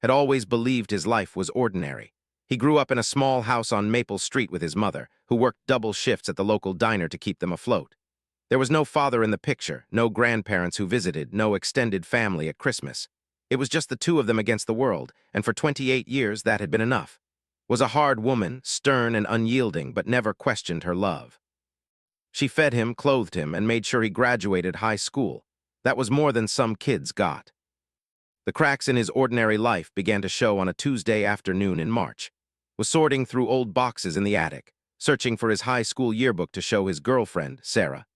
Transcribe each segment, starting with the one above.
had always believed his life was ordinary. He grew up in a small house on Maple Street with his mother, who worked double shifts at the local diner to keep them afloat. There was no father in the picture, no grandparents who visited, no extended family at Christmas. It was just the two of them against the world, and for 28 years that had been enough. Was a hard woman, stern and unyielding, but never questioned her love. She fed him, clothed him, and made sure he graduated high school. That was more than some kids got. The cracks in his ordinary life began to show on a Tuesday afternoon in March. Was sorting through old boxes in the attic, searching for his high school yearbook to show his girlfriend, Sarah.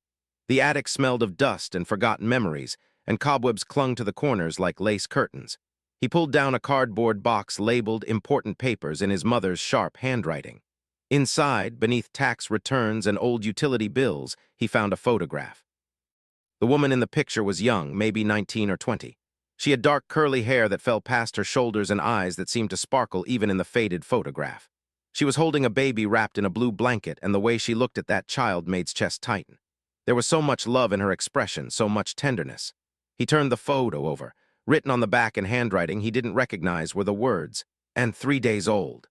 The attic smelled of dust and forgotten memories, and cobwebs clung to the corners like lace curtains. He pulled down a cardboard box labeled important papers in his mother's sharp handwriting. Inside, beneath tax returns and old utility bills, he found a photograph. The woman in the picture was young, maybe 19 or 20. She had dark curly hair that fell past her shoulders and eyes that seemed to sparkle even in the faded photograph. She was holding a baby wrapped in a blue blanket, and the way she looked at that child made his chest tighten. There was so much love in her expression, so much tenderness. He turned the photo over. Written on the back in handwriting he didn't recognize were the words, "and 3 days old."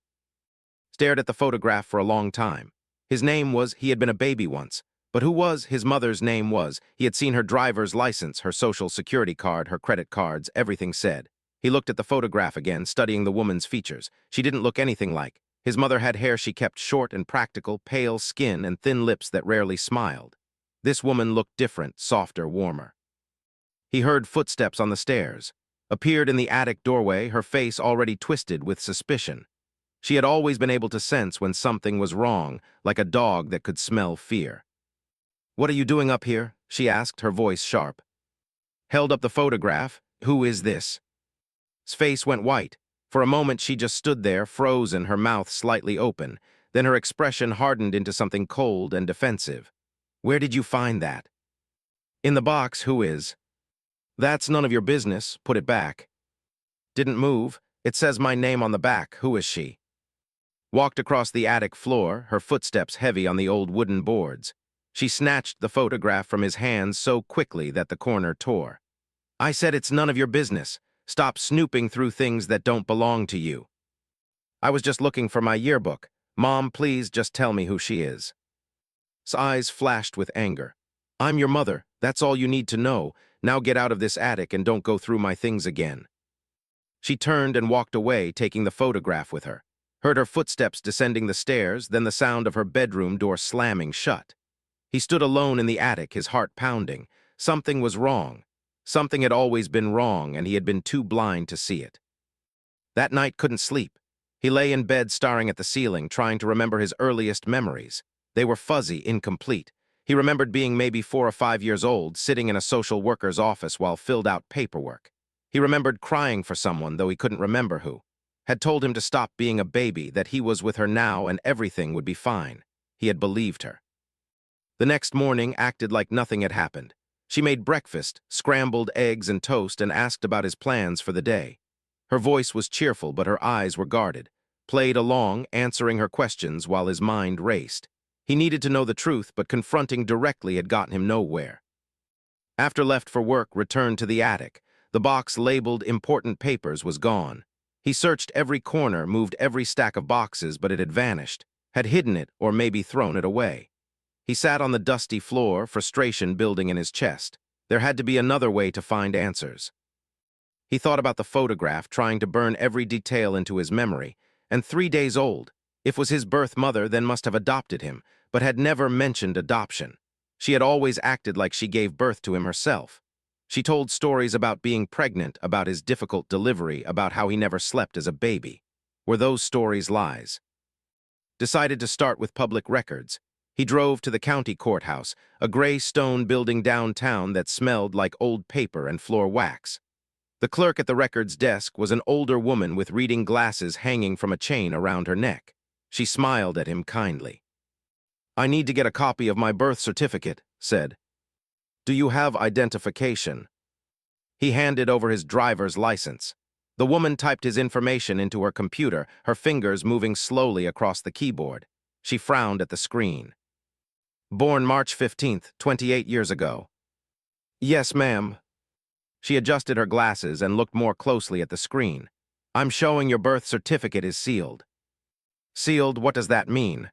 Stared at the photograph for a long time. His name was, he had been a baby once. But who was his mother's name was? He had seen her driver's license, her social security card, her credit cards, everything said. He looked at the photograph again, studying the woman's features. She didn't look anything like. His mother had hair she kept short and practical, pale skin, and thin lips that rarely smiled. This woman looked different, softer, warmer. He heard footsteps on the stairs. Appeared in the attic doorway, her face already twisted with suspicion. She had always been able to sense when something was wrong, like a dog that could smell fear. "What are you doing up here?" she asked, her voice sharp. Held up the photograph. "Who is this?" His face went white. For a moment she just stood there, frozen, her mouth slightly open. Then her expression hardened into something cold and defensive. "Where did you find that?" "In the box. Who is?" "That's none of your business. Put it back." "Didn't move. It says my name on the back. Who is she?" Walked across the attic floor, her footsteps heavy on the old wooden boards. She snatched the photograph from his hands so quickly that the corner tore. "I said it's none of your business. Stop snooping through things that don't belong to you." "I was just looking for my yearbook. Mom, please just tell me who she is." His eyes flashed with anger. "I'm your mother. That's all you need to know. Now get out of this attic and don't go through my things again." She turned and walked away, taking the photograph with her. Heard her footsteps descending the stairs, then the sound of her bedroom door slamming shut. He stood alone in the attic, his heart pounding. Something was wrong. Something had always been wrong, and he had been too blind to see it. That night couldn't sleep. He lay in bed staring at the ceiling, trying to remember his earliest memories. They were fuzzy, incomplete. He remembered being maybe 4 or 5 years old, sitting in a social worker's office while filled out paperwork. He remembered crying for someone, though he couldn't remember who. Had told him to stop being a baby, that he was with her now and everything would be fine. He had believed her. The next morning acted like nothing had happened. She made breakfast, scrambled eggs and toast, and asked about his plans for the day. Her voice was cheerful, but her eyes were guarded. Played along, answering her questions while his mind raced. He needed to know the truth, but confronting directly had gotten him nowhere. After left for work, returned to the attic. The box labeled important papers was gone. He searched every corner, moved every stack of boxes, but it had vanished. Had hidden it, or maybe thrown it away. He sat on the dusty floor, frustration building in his chest. There had to be another way to find answers. He thought about the photograph, trying to burn every detail into his memory. And 3 days old. If was his birth mother, then must have adopted him, but had never mentioned adoption. She had always acted like she gave birth to him herself. She told stories about being pregnant, about his difficult delivery, about how he never slept as a baby. Were those stories lies? Decided to start with public records. He drove to the county courthouse, a gray stone building downtown that smelled like old paper and floor wax. The clerk at the records desk was an older woman with reading glasses hanging from a chain around her neck. She smiled at him kindly. "I need to get a copy of my birth certificate," said. "Do you have identification?" He handed over his driver's license. The woman typed his information into her computer, her fingers moving slowly across the keyboard. She frowned at the screen. "Born March 15th, 28 years ago." "Yes, ma'am." She adjusted her glasses and looked more closely at the screen. I'm showing your birth certificate is sealed. Sealed, what does that mean?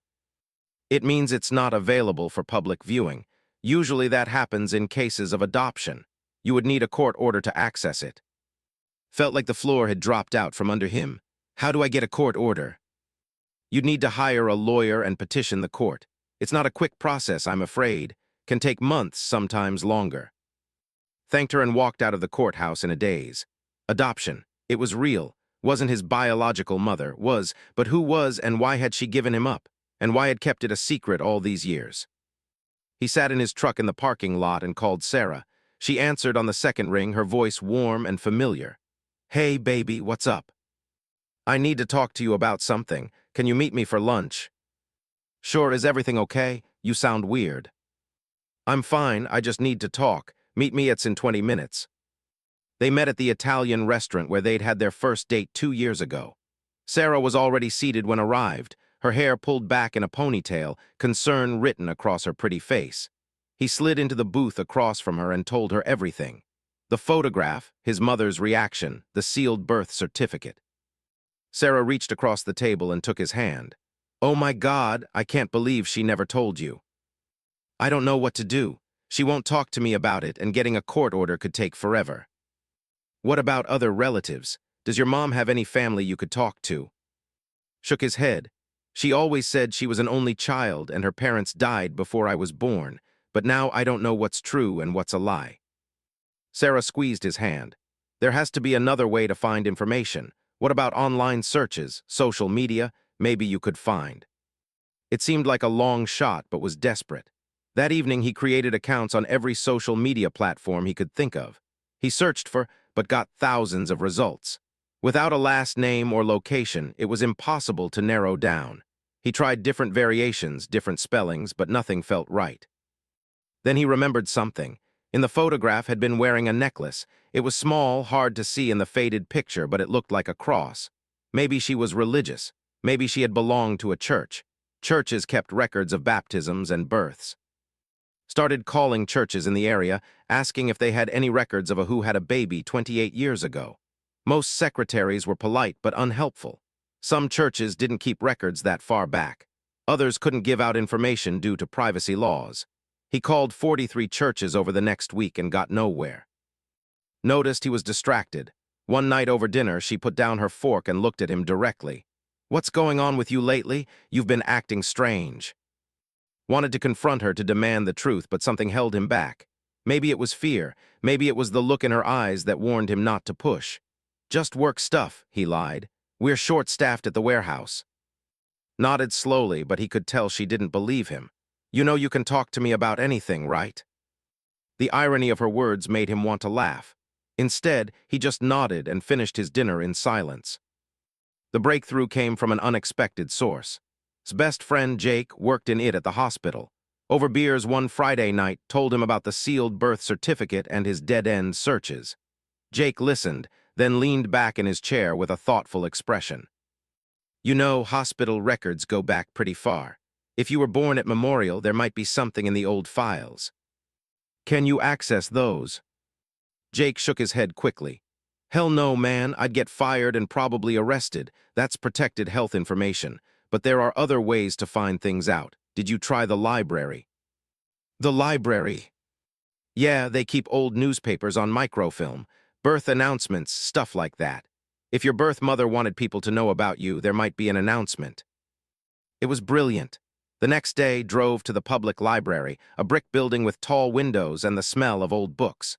It means it's not available for public viewing. Usually that happens in cases of adoption. You would need a court order to access it. Felt like the floor had dropped out from under him. How do I get a court order? You'd need to hire a lawyer and petition the court. It's not a quick process, I'm afraid. Can take months, sometimes longer. Thanked her and walked out of the courthouse in a daze. Adoption. It was real. Wasn't his biological mother. Was, but who was and why had she given him up? And why had kept it a secret all these years? He sat in his truck in the parking lot and called Sarah. She answered on the second ring, her voice warm and familiar. Hey, baby, what's up? I need to talk to you about something. Can you meet me for lunch? Sure, is everything okay? You sound weird. I'm fine, I just need to talk. Meet me in 20 minutes. They met at the Italian restaurant where they'd had their first date 2 years ago. Sarah was already seated when arrived, her hair pulled back in a ponytail, concern written across her pretty face. He slid into the booth across from her and told her everything. The photograph, his mother's reaction, the sealed birth certificate. Sarah reached across the table and took his hand. Oh my God, I can't believe she never told you. I don't know what to do. She won't talk to me about it, and getting a court order could take forever. What about other relatives? Does your mom have any family you could talk to? Shook his head. She always said she was an only child and her parents died before I was born, but now I don't know what's true and what's a lie. Sarah squeezed his hand. There has to be another way to find information. What about online searches, social media? Maybe you could find. It seemed like a long shot, but was desperate. That evening, he created accounts on every social media platform he could think of. He searched for, but got thousands of results. Without a last name or location, it was impossible to narrow down. He tried different variations, different spellings, but nothing felt right. Then he remembered something. In the photograph had been wearing a necklace. It was small, hard to see in the faded picture, but it looked like a cross. Maybe she was religious. Maybe she had belonged to a church. Churches kept records of baptisms and births. Started calling churches in the area, asking if they had any records of who had a baby 28 years ago. Most secretaries were polite but unhelpful. Some churches didn't keep records that far back. Others couldn't give out information due to privacy laws. He called 43 churches over the next week and got nowhere. Noticed he was distracted. One night over dinner, she put down her fork and looked at him directly. What's going on with you lately? You've been acting strange. Wanted to confront her to demand the truth, but something held him back. Maybe it was fear. Maybe it was the look in her eyes that warned him not to push. Just work stuff, he lied. We're short-staffed at the warehouse. Nodded slowly, but he could tell she didn't believe him. You know you can talk to me about anything, right? The irony of her words made him want to laugh. Instead, he just nodded and finished his dinner in silence. The breakthrough came from an unexpected source. His best friend, Jake, worked in it at the hospital. Over beers one Friday night, told him about the sealed birth certificate and his dead-end searches. Jake listened, then leaned back in his chair with a thoughtful expression. You know, hospital records go back pretty far. If you were born at Memorial, there might be something in the old files. Can you access those? Jake shook his head quickly. Hell no, man, I'd get fired and probably arrested. That's protected health information. But there are other ways to find things out. Did you try the library? The library? Yeah, they keep old newspapers on microfilm, birth announcements, stuff like that. If your birth mother wanted people to know about you, there might be an announcement. It was brilliant. The next day, drove to the public library, a brick building with tall windows and the smell of old books.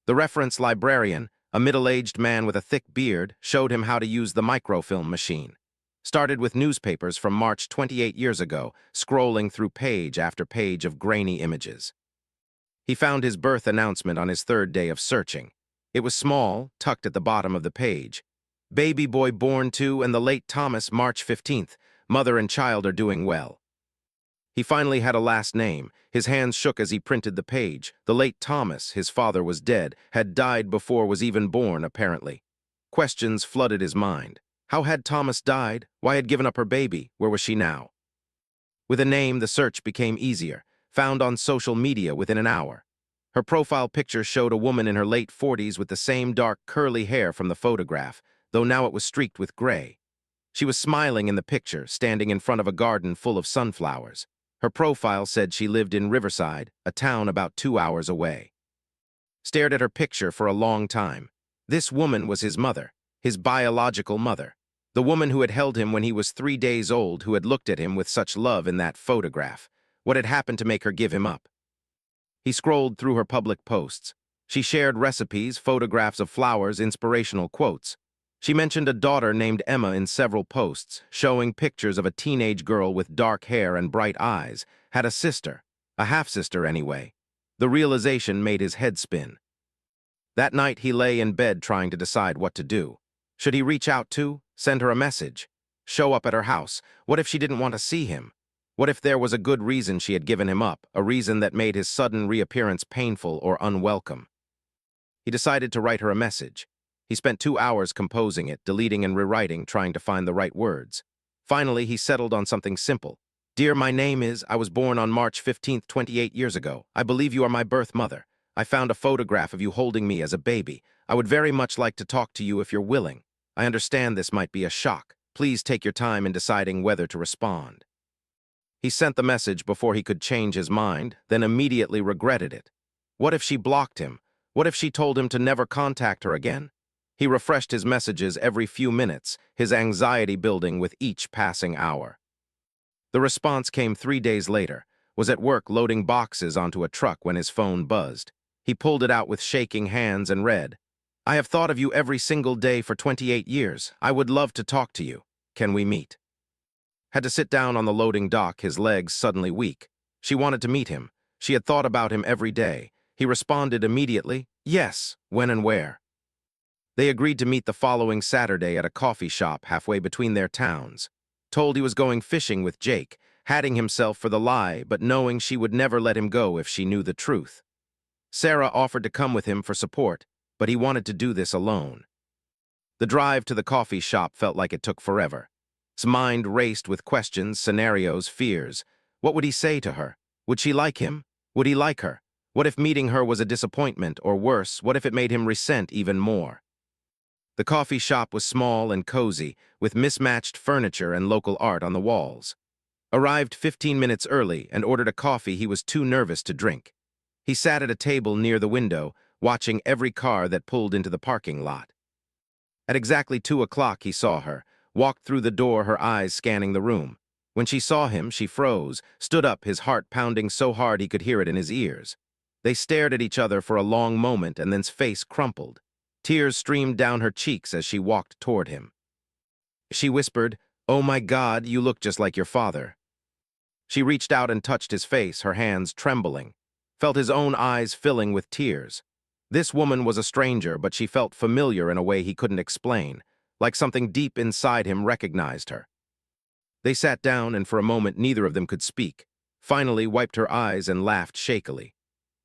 The reference librarian, a middle-aged man with a thick beard, showed him how to use the microfilm machine. Started with newspapers from March 28 years ago, scrolling through page after page of grainy images. He found his birth announcement on his third day of searching. It was small, tucked at the bottom of the page. Baby boy born to and the late Thomas, March 15th. Mother and child are doing well. He finally had a last name. His hands shook as he printed the page. The late Thomas, his father was dead, had died before was even born, apparently. Questions flooded his mind. How had Thomas died? Why had given up her baby? Where was she now? With a name, the search became easier. Found on social media within an hour. Her profile picture showed a woman in her late 40s with the same dark, curly hair from the photograph. though now it was streaked with gray. She was smiling in the picture, standing in front of a garden full of sunflowers. Her profile said she lived in Riverside, a town about 2 hours away. Stared at her picture for a long time. This woman was his mother, his biological mother. The woman who had held him when he was 3 days old, who had looked at him with such love in that photograph. What had happened to make her give him up? He scrolled through her public posts. She shared recipes, photographs of flowers, inspirational quotes. She mentioned a daughter named Emma in several posts, showing pictures of a teenage girl with dark hair and bright eyes, had a sister, a half-sister anyway. The realization made his head spin. That night he lay in bed trying to decide what to do. Should he reach out to, send her a message, show up at her house? What if she didn't want to see him? What if there was a good reason she had given him up, a reason that made his sudden reappearance painful or unwelcome? He decided to write her a message. He spent 2 hours composing it, deleting and rewriting, trying to find the right words. Finally, he settled on something simple. Dear, my name is, I was born on March 15th, 28 years ago. I believe you are my birth mother. I found a photograph of you holding me as a baby. I would very much like to talk to you if you're willing. I understand this might be a shock. Please take your time in deciding whether to respond. He sent the message before he could change his mind, then immediately regretted it. What if she blocked him? What if she told him to never contact her again? He refreshed his messages every few minutes, his anxiety building with each passing hour. The response came 3 days later. Was at work loading boxes onto a truck when his phone buzzed. He pulled it out with shaking hands and read, I have thought of you every single day for 28 years. I would love to talk to you. Can we meet? Had to sit down on the loading dock, his legs suddenly weak. She wanted to meet him. She had thought about him every day. He responded immediately, yes, when and where. They agreed to meet the following Saturday at a coffee shop halfway between their towns. Told he was going fishing with Jake, hatting himself for the lie, but knowing she would never let him go if she knew the truth. Sarah offered to come with him for support, but he wanted to do this alone. The drive to the coffee shop felt like it took forever. His mind raced with questions, scenarios, fears. What would he say to her? Would she like him? Would he like her? What if meeting her was a disappointment, or worse, what if it made him resent even more? The coffee shop was small and cozy, with mismatched furniture and local art on the walls. Arrived 15 minutes early and ordered a coffee he was too nervous to drink. He sat at a table near the window, watching every car that pulled into the parking lot. At exactly 2 o'clock he saw her, walked through the door, her eyes scanning the room. When she saw him, she froze, stood up, his heart pounding so hard he could hear it in his ears. They stared at each other for a long moment, and then his face crumpled. Tears streamed down her cheeks as she walked toward him. She whispered, "Oh my God, you look just like your father." She reached out and touched his face, her hands trembling. Felt his own eyes filling with tears. This woman was a stranger, but she felt familiar in a way he couldn't explain, like something deep inside him recognized her. They sat down, and for a moment neither of them could speak. Finally wiped her eyes and laughed shakily.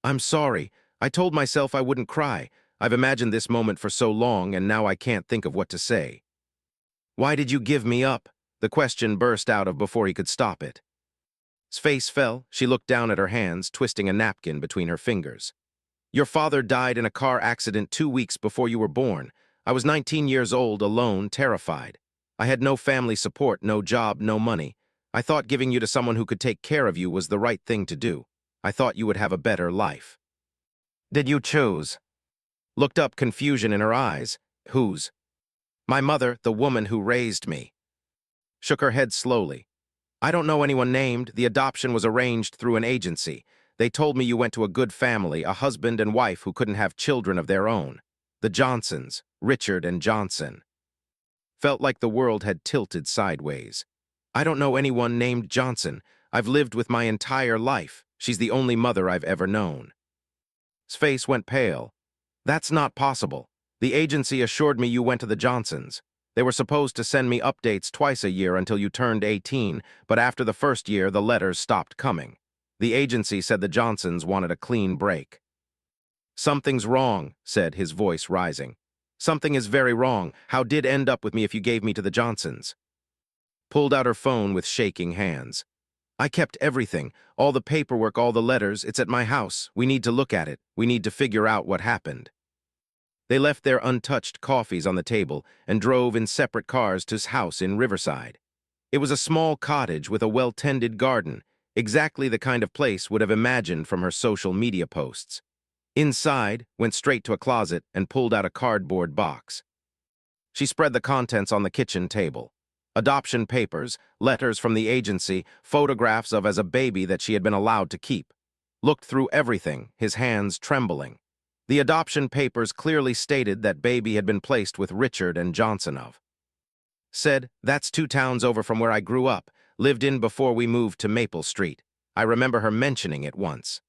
"I'm sorry. I told myself I wouldn't cry. I've imagined this moment for so long, and now I can't think of what to say." "Why did you give me up?" the question burst out of before he could stop it. His face fell. She looked down at her hands, twisting a napkin between her fingers. "Your father died in a car accident 2 weeks before you were born. I was 19 years old, alone, terrified. I had no family support, no job, no money. I thought giving you to someone who could take care of you was the right thing to do. I thought you would have a better life." "Did you choose?" Looked up, confusion in her eyes. "Whose?" "My mother, the woman who raised me." Shook her head slowly. "I don't know anyone named. The adoption was arranged through an agency. They told me you went to a good family, a husband and wife who couldn't have children of their own. The Johnsons, Richard and Johnson." Felt like the world had tilted sideways. "I don't know anyone named Johnson. I've lived with my entire life. She's the only mother I've ever known." His face went pale. "That's not possible. The agency assured me you went to the Johnsons. They were supposed to send me updates twice a year until you turned 18, but after the first year, the letters stopped coming. The agency said the Johnsons wanted a clean break." "Something's wrong," said, his voice rising. "Something is very wrong. How did end up with me if you gave me to the Johnsons?" Pulled out her phone with shaking hands. "I kept everything, all the paperwork, all the letters. It's at my house. We need to look at it. We need to figure out what happened." They left their untouched coffees on the table and drove in separate cars to his house in Riverside. It was a small cottage with a well-tended garden, exactly the kind of place would have imagined from her social media posts. Inside, went straight to a closet and pulled out a cardboard box. She spread the contents on the kitchen table. Adoption papers, letters from the agency, photographs of as a baby that she had been allowed to keep. Looked through everything, his hands trembling. The adoption papers clearly stated that baby had been placed with Richard and Johnson of. Said, "That's 2 towns over from where I grew up, lived in before we moved to Maple Street. I remember her mentioning it once."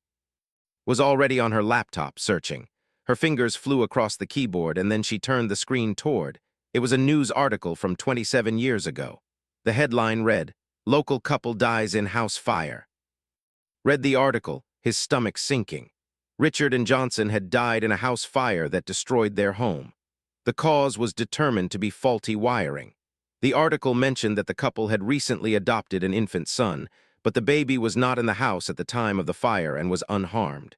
Was already on her laptop searching. Her fingers flew across the keyboard and then she turned the screen toward. It was a news article from 27 years ago. The headline read, "Local couple dies in house fire." Read the article, his stomach sinking. Richard and Johnson had died in a house fire that destroyed their home. The cause was determined to be faulty wiring. The article mentioned that the couple had recently adopted an infant son, but the baby was not in the house at the time of the fire and was unharmed.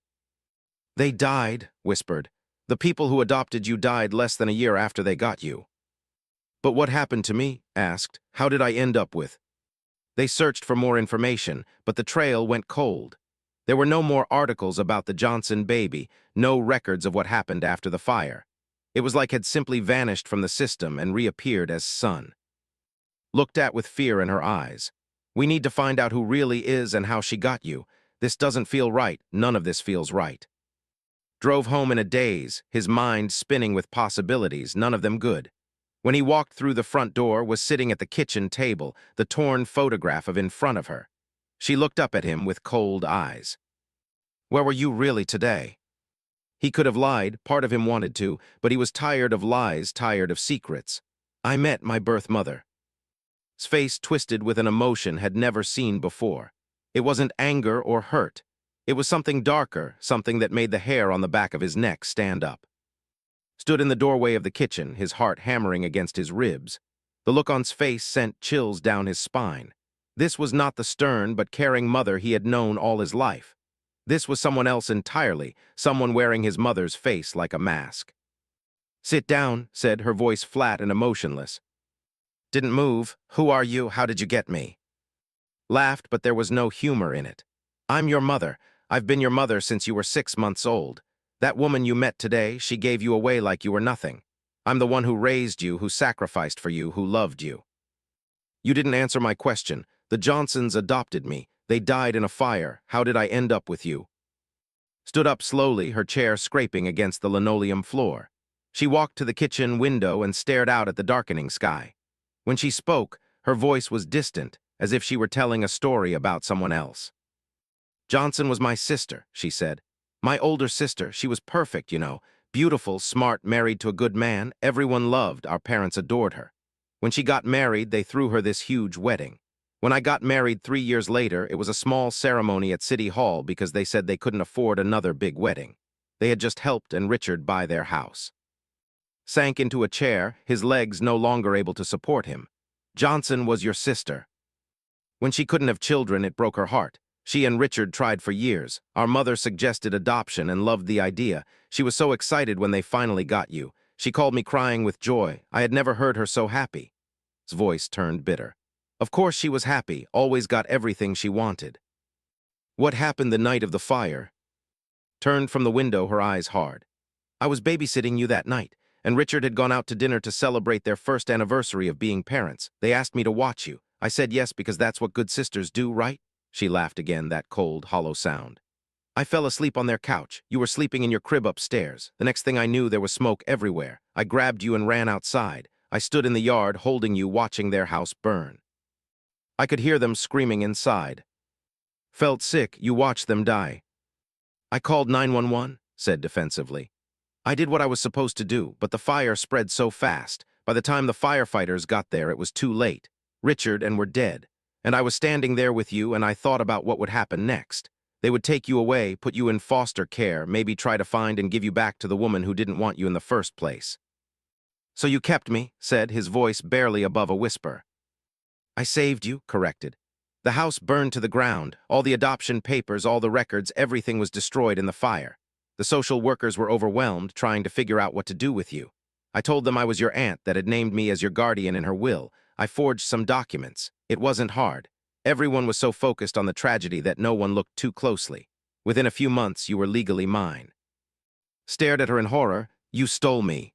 "They died," whispered. "The people who adopted you died less than a year after they got you." "But what happened to me?" asked. "How did I end up with?" They searched for more information, but the trail went cold. There were no more articles about the Johnson baby, no records of what happened after the fire. It was like it had simply vanished from the system and reappeared as sun. Looked at with fear in her eyes. "We need to find out who really is and how she got you. This doesn't feel right. None of this feels right." Drove home in a daze, his mind spinning with possibilities, none of them good. When he walked through the front door, was sitting at the kitchen table, the torn photograph of in front of her. She looked up at him with cold eyes. "Where were you really today?" He could have lied, part of him wanted to, but he was tired of lies, tired of secrets. "I met my birth mother." His face twisted with an emotion had never seen before. It wasn't anger or hurt. It was something darker, something that made the hair on the back of his neck stand up. Stood in the doorway of the kitchen, his heart hammering against his ribs. The look on his face sent chills down his spine. This was not the stern but caring mother he had known all his life. This was someone else entirely, someone wearing his mother's face like a mask. "Sit down," said, her voice flat and emotionless. "Didn't move. Who are you? How did you get me?" Laughed, but there was no humor in it. "I'm your mother. I've been your mother since you were 6 months old. That woman you met today, she gave you away like you were nothing. I'm the one who raised you, who sacrificed for you, who loved you." "You didn't answer my question. The Johnsons adopted me. They died in a fire. How did I end up with you?" Stood up slowly, her chair scraping against the linoleum floor. She walked to the kitchen window and stared out at the darkening sky. When she spoke, her voice was distant, as if she were telling a story about someone else. "Johnson was my sister," she said. "My older sister. She was perfect, you know. Beautiful, smart, married to a good man. Everyone loved, our parents adored her. When she got married, they threw her this huge wedding. When I got married 3 years later, it was a small ceremony at City Hall because they said they couldn't afford another big wedding. They had just helped and Richard buy their house." Sank into a chair, his legs no longer able to support him. "Johnson was your sister. When she couldn't have children, it broke her heart. She and Richard tried for years. Our mother suggested adoption and loved the idea. She was so excited when they finally got you. She called me crying with joy. I had never heard her so happy." His voice turned bitter. "Of course she was happy, always got everything she wanted." "What happened the night of the fire?" Turned from the window, her eyes hard. "I was babysitting you that night, and Richard had gone out to dinner to celebrate their first anniversary of being parents. They asked me to watch you. I said yes because that's what good sisters do, right?" She laughed again, that cold, hollow sound. "I fell asleep on their couch. You were sleeping in your crib upstairs. The next thing I knew, there was smoke everywhere. I grabbed you and ran outside. I stood in the yard holding you, watching their house burn. I could hear them screaming inside. Felt sick, you watched them die. I called 911, said defensively. I did what I was supposed to do, but the fire spread so fast. By the time the firefighters got there, it was too late. Richard and were dead. And I was standing there with you, and I thought about what would happen next. They would take you away, put you in foster care, maybe try to find and give you back to the woman who didn't want you in the first place. So you kept me, said, his voice barely above a whisper. I saved you, corrected. The house burned to the ground, all the adoption papers, all the records, everything was destroyed in the fire. The social workers were overwhelmed, trying to figure out what to do with you. I told them I was your aunt that had named me as your guardian in her will. I forged some documents. It wasn't hard. Everyone was so focused on the tragedy that no one looked too closely. Within a few months, you were legally mine. Stared at her in horror. You stole me.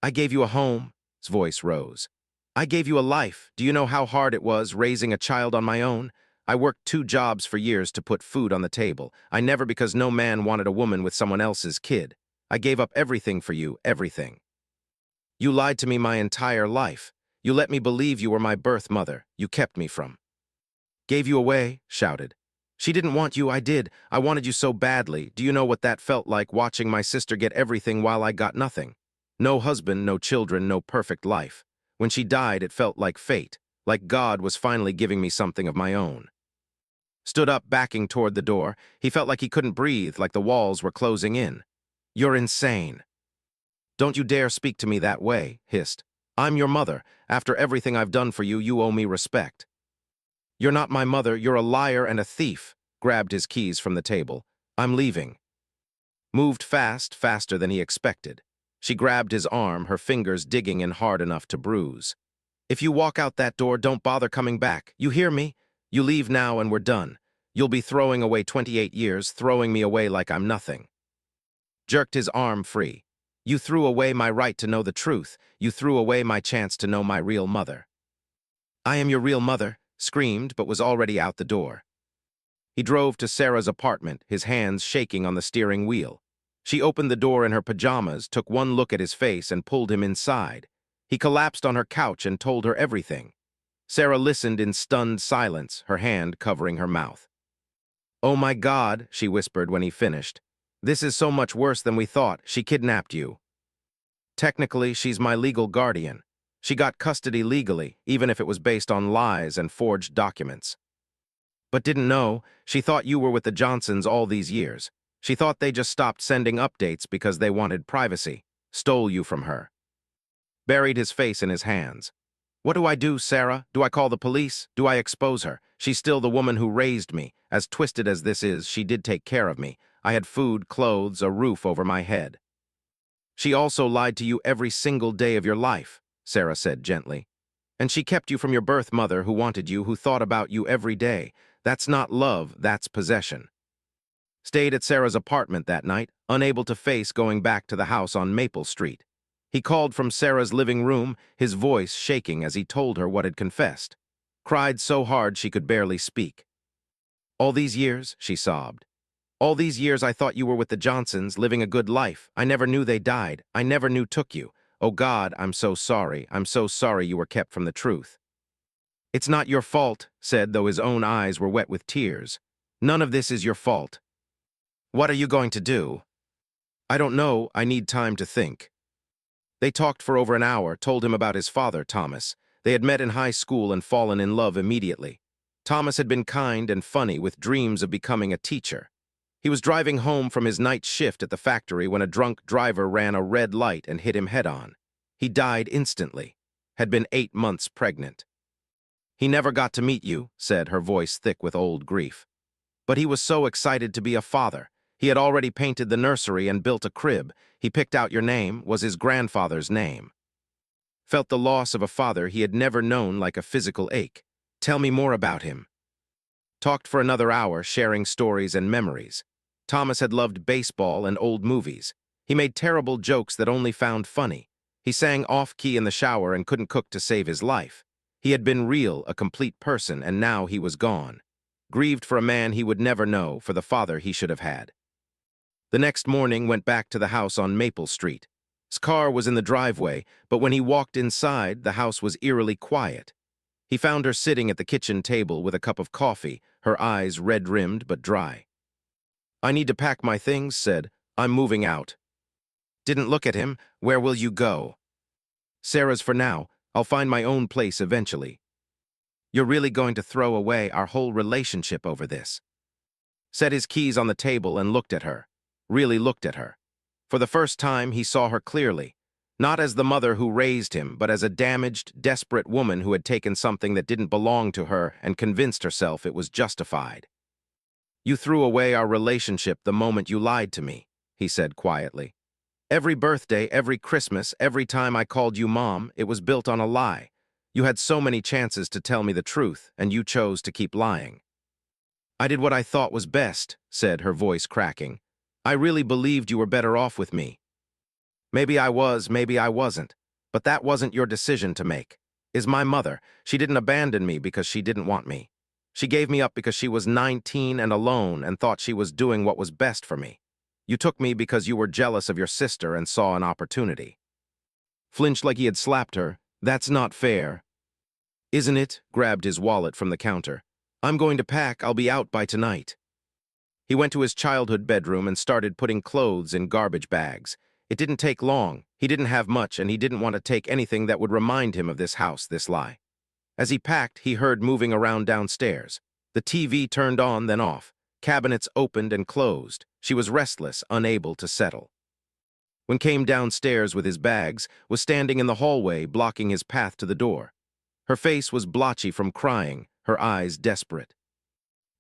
I gave you a home. His voice rose. I gave you a life. Do you know how hard it was raising a child on my own? I worked 2 jobs for years to put food on the table. I never because no man wanted a woman with someone else's kid. I gave up everything for you, everything. You lied to me my entire life. You let me believe you were my birth mother. You kept me from. Gave you away, shouted. She didn't want you, I did. I wanted you so badly. Do you know what that felt like, watching my sister get everything while I got nothing? No husband, no children, no perfect life. When she died, it felt like fate, like God was finally giving me something of my own. Stood up, backing toward the door. He felt like he couldn't breathe, like the walls were closing in. You're insane. Don't you dare speak to me that way, hissed. I'm your mother. After everything I've done for you, you owe me respect. You're not my mother. You're a liar and a thief. Grabbed his keys from the table. I'm leaving. Moved fast, faster than he expected. She grabbed his arm, her fingers digging in hard enough to bruise. If you walk out that door, don't bother coming back. You hear me? You leave now and we're done. You'll be throwing away 28 years, throwing me away like I'm nothing. Jerked his arm free. You threw away my right to know the truth. You threw away my chance to know my real mother. I am your real mother, screamed, but was already out the door. He drove to Sarah's apartment, his hands shaking on the steering wheel. She opened the door in her pajamas, took one look at his face, and pulled him inside. He collapsed on her couch and told her everything. Sarah listened in stunned silence, her hand covering her mouth. Oh my God, she whispered when he finished. This is so much worse than we thought. She kidnapped you. Technically, she's my legal guardian. She got custody legally, even if it was based on lies and forged documents. But didn't know, she thought you were with the Johnsons all these years. She thought they just stopped sending updates because they wanted privacy. Stole you from her. Buried his face in his hands. What do I do, Sarah? Do I call the police? Do I expose her? She's still the woman who raised me. As twisted as this is, she did take care of me. I had food, clothes, a roof over my head. She also lied to you every single day of your life, Sarah said gently. And she kept you from your birth mother who wanted you, who thought about you every day. That's not love, that's possession. Stayed at Sarah's apartment that night, unable to face going back to the house on Maple Street. He called from Sarah's living room, his voice shaking as he told her what had confessed. Cried so hard she could barely speak. All these years, she sobbed. All these years I thought you were with the Johnsons, living a good life. I never knew they died. I never knew took you. Oh God, I'm so sorry. I'm so sorry you were kept from the truth. It's not your fault, said, though his own eyes were wet with tears. None of this is your fault. What are you going to do? I don't know. I need time to think. They talked for over an hour, told him about his father, Thomas. They had met in high school and fallen in love immediately. Thomas had been kind and funny, with dreams of becoming a teacher. He was driving home from his night shift at the factory when a drunk driver ran a red light and hit him head-on. He died instantly. Had been 8 months pregnant. He never got to meet you, said, her voice thick with old grief. But he was so excited to be a father. He had already painted the nursery and built a crib. He picked out your name, was his grandfather's name. Felt the loss of a father he had never known like a physical ache. Tell me more about him. Talked for another hour, sharing stories and memories. Thomas had loved baseball and old movies. He made terrible jokes that only found funny. He sang off-key in the shower and couldn't cook to save his life. He had been real, a complete person, and now he was gone. Grieved for a man he would never know, for the father he should have had. The next morning went back to the house on Maple Street. His car was in the driveway, but when he walked inside, the house was eerily quiet. He found her sitting at the kitchen table with a cup of coffee, her eyes red-rimmed but dry. I need to pack my things, said. I'm moving out. Didn't look at him. Where will you go? Sarah's for now. I'll find my own place eventually. You're really going to throw away our whole relationship over this? Set his keys on the table and looked at her. Really looked at her. For the first time, he saw her clearly. Not as the mother who raised him, but as a damaged, desperate woman who had taken something that didn't belong to her and convinced herself it was justified. You threw away our relationship the moment you lied to me. he said quietly. Every birthday, every Christmas, every time I called you Mom, it was built on a lie. You had so many chances to tell me the truth, and you chose to keep lying. I did what I thought was best, said, her voice cracking. I really believed you were better off with me. Maybe I was, maybe I wasn't. But that wasn't your decision to make. Is my mother. She didn't abandon me because she didn't want me. She gave me up because she was 19 and alone and thought she was doing what was best for me. You took me because you were jealous of your sister and saw an opportunity. Flinched like he had slapped her. That's not fair. Isn't it? Grabbed his wallet from the counter. I'm going to pack. I'll be out by tonight. He went to his childhood bedroom and started putting clothes in garbage bags. It didn't take long. He didn't have much, and he didn't want to take anything that would remind him of this house, this lie. As he packed, he heard moving around downstairs. The TV turned on, then off. Cabinets opened and closed. She was restless, unable to settle. When came downstairs with his bags, was standing in the hallway, blocking his path to the door. Her face was blotchy from crying, her eyes desperate.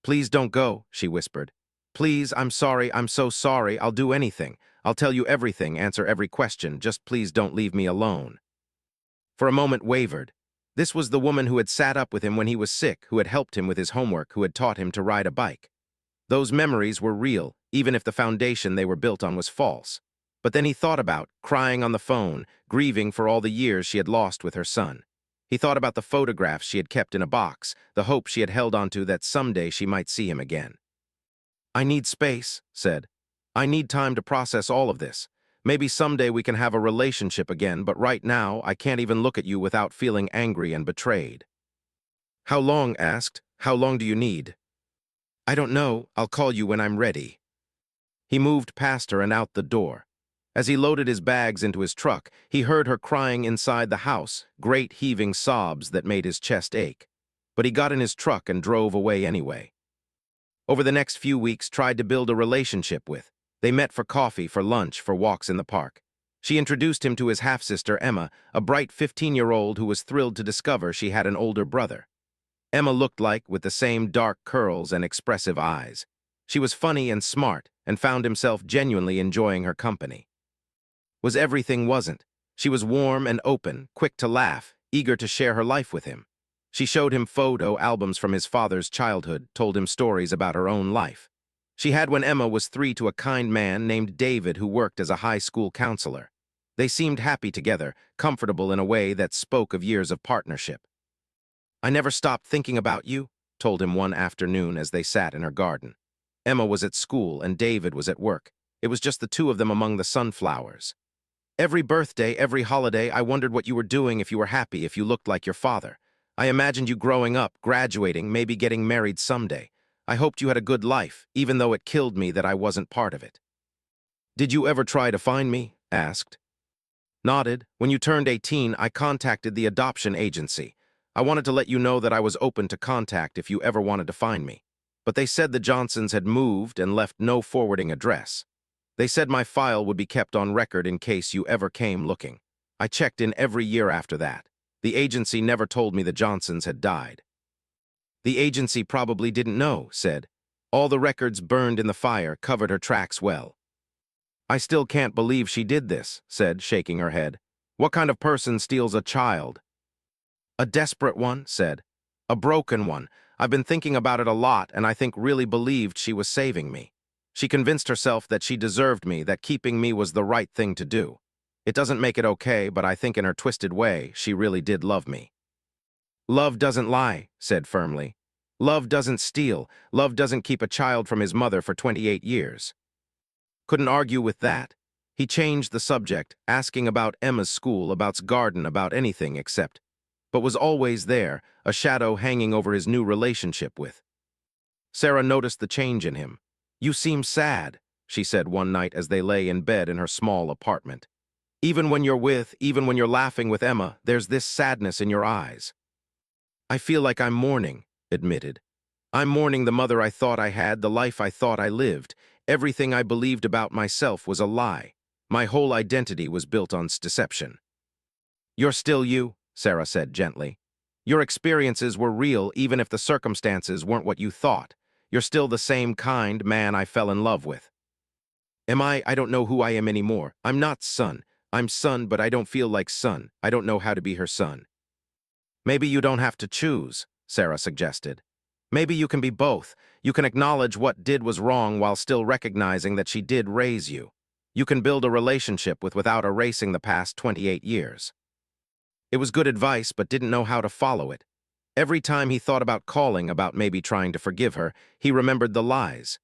Please don't go, she whispered. Please, I'm sorry, I'm so sorry, I'll do anything. I'll tell you everything, answer every question, just please don't leave me alone. For a moment wavered. This was the woman who had sat up with him when he was sick, who had helped him with his homework, who had taught him to ride a bike. Those memories were real, even if the foundation they were built on was false. But then he thought about, crying on the phone, grieving for all the years she had lost with her son. He thought about the photographs she had kept in a box, the hope she had held onto that someday she might see him again. I need space, said. I need time to process all of this. Maybe someday we can have a relationship again, but right now I can't even look at you without feeling angry and betrayed. How long? Asked. How long do you need? I don't know. I'll call you when I'm ready. He moved past her and out the door. As he loaded his bags into his truck, he heard her crying inside the house, great heaving sobs that made his chest ache. But he got in his truck and drove away anyway. Over the next few weeks, tried to build a relationship with. They met for coffee, for lunch, for walks in the park. She introduced him to his half-sister, Emma, a bright 15-year-old who was thrilled to discover she had an older brother. Emma looked like, with the same dark curls and expressive eyes. She was funny and smart, and found himself genuinely enjoying her company. Was everything wasn't. She was warm and open, quick to laugh, eager to share her life with him. She showed him photo albums from his father's childhood, told him stories about her own life. She had when Emma was 3 to a kind man named David who worked as a high school counselor. They seemed happy together, comfortable in a way that spoke of years of partnership. I never stopped thinking about you, told him one afternoon as they sat in her garden. Emma was at school and David was at work. It was just the two of them among the sunflowers. Every birthday, every holiday, I wondered what you were doing, if you were happy, if you looked like your father. I imagined you growing up, graduating, maybe getting married someday. I hoped you had a good life, even though it killed me that I wasn't part of it. Did you ever try to find me? Asked. Nodded. When you turned 18, I contacted the adoption agency. I wanted to let you know that I was open to contact if you ever wanted to find me. But they said the Johnsons had moved and left no forwarding address. They said my file would be kept on record in case you ever came looking. I checked in every year after that. The agency never told me the Johnsons had died. The agency probably didn't know, said. All the records burned in the fire covered her tracks well. I still can't believe she did this, said, shaking her head. What kind of person steals a child? A desperate one, said. A broken one. I've been thinking about it a lot, and I think really believed she was saving me. She convinced herself that she deserved me, that keeping me was the right thing to do. It doesn't make it okay, but I think in her twisted way, she really did love me. Love doesn't lie, said firmly. Love doesn't steal. Love doesn't keep a child from his mother for 28 years. Couldn't argue with that. He changed the subject, asking about Emma's school, about garden, about anything except, but was always there, a shadow hanging over his new relationship with. Sarah noticed the change in him. You seem sad, she said one night as they lay in bed in her small apartment. Even when you're laughing with Emma, there's this sadness in your eyes. I feel like I'm mourning, admitted. I'm mourning the mother I thought I had, the life I thought I lived. Everything I believed about myself was a lie. My whole identity was built on deception. You're still you, Sarah said gently. Your experiences were real even if the circumstances weren't what you thought. You're still the same kind man I fell in love with. I don't know who I am anymore. I'm not son. I'm son, but I don't feel like son. I don't know how to be her son. Maybe you don't have to choose, Sarah suggested. Maybe you can be both. You can acknowledge what did was wrong while still recognizing that she did raise you. You can build a relationship without erasing the past 28 years. It was good advice, but didn't know how to follow it. Every time he thought about calling, about maybe trying to forgive her, he remembered the lies.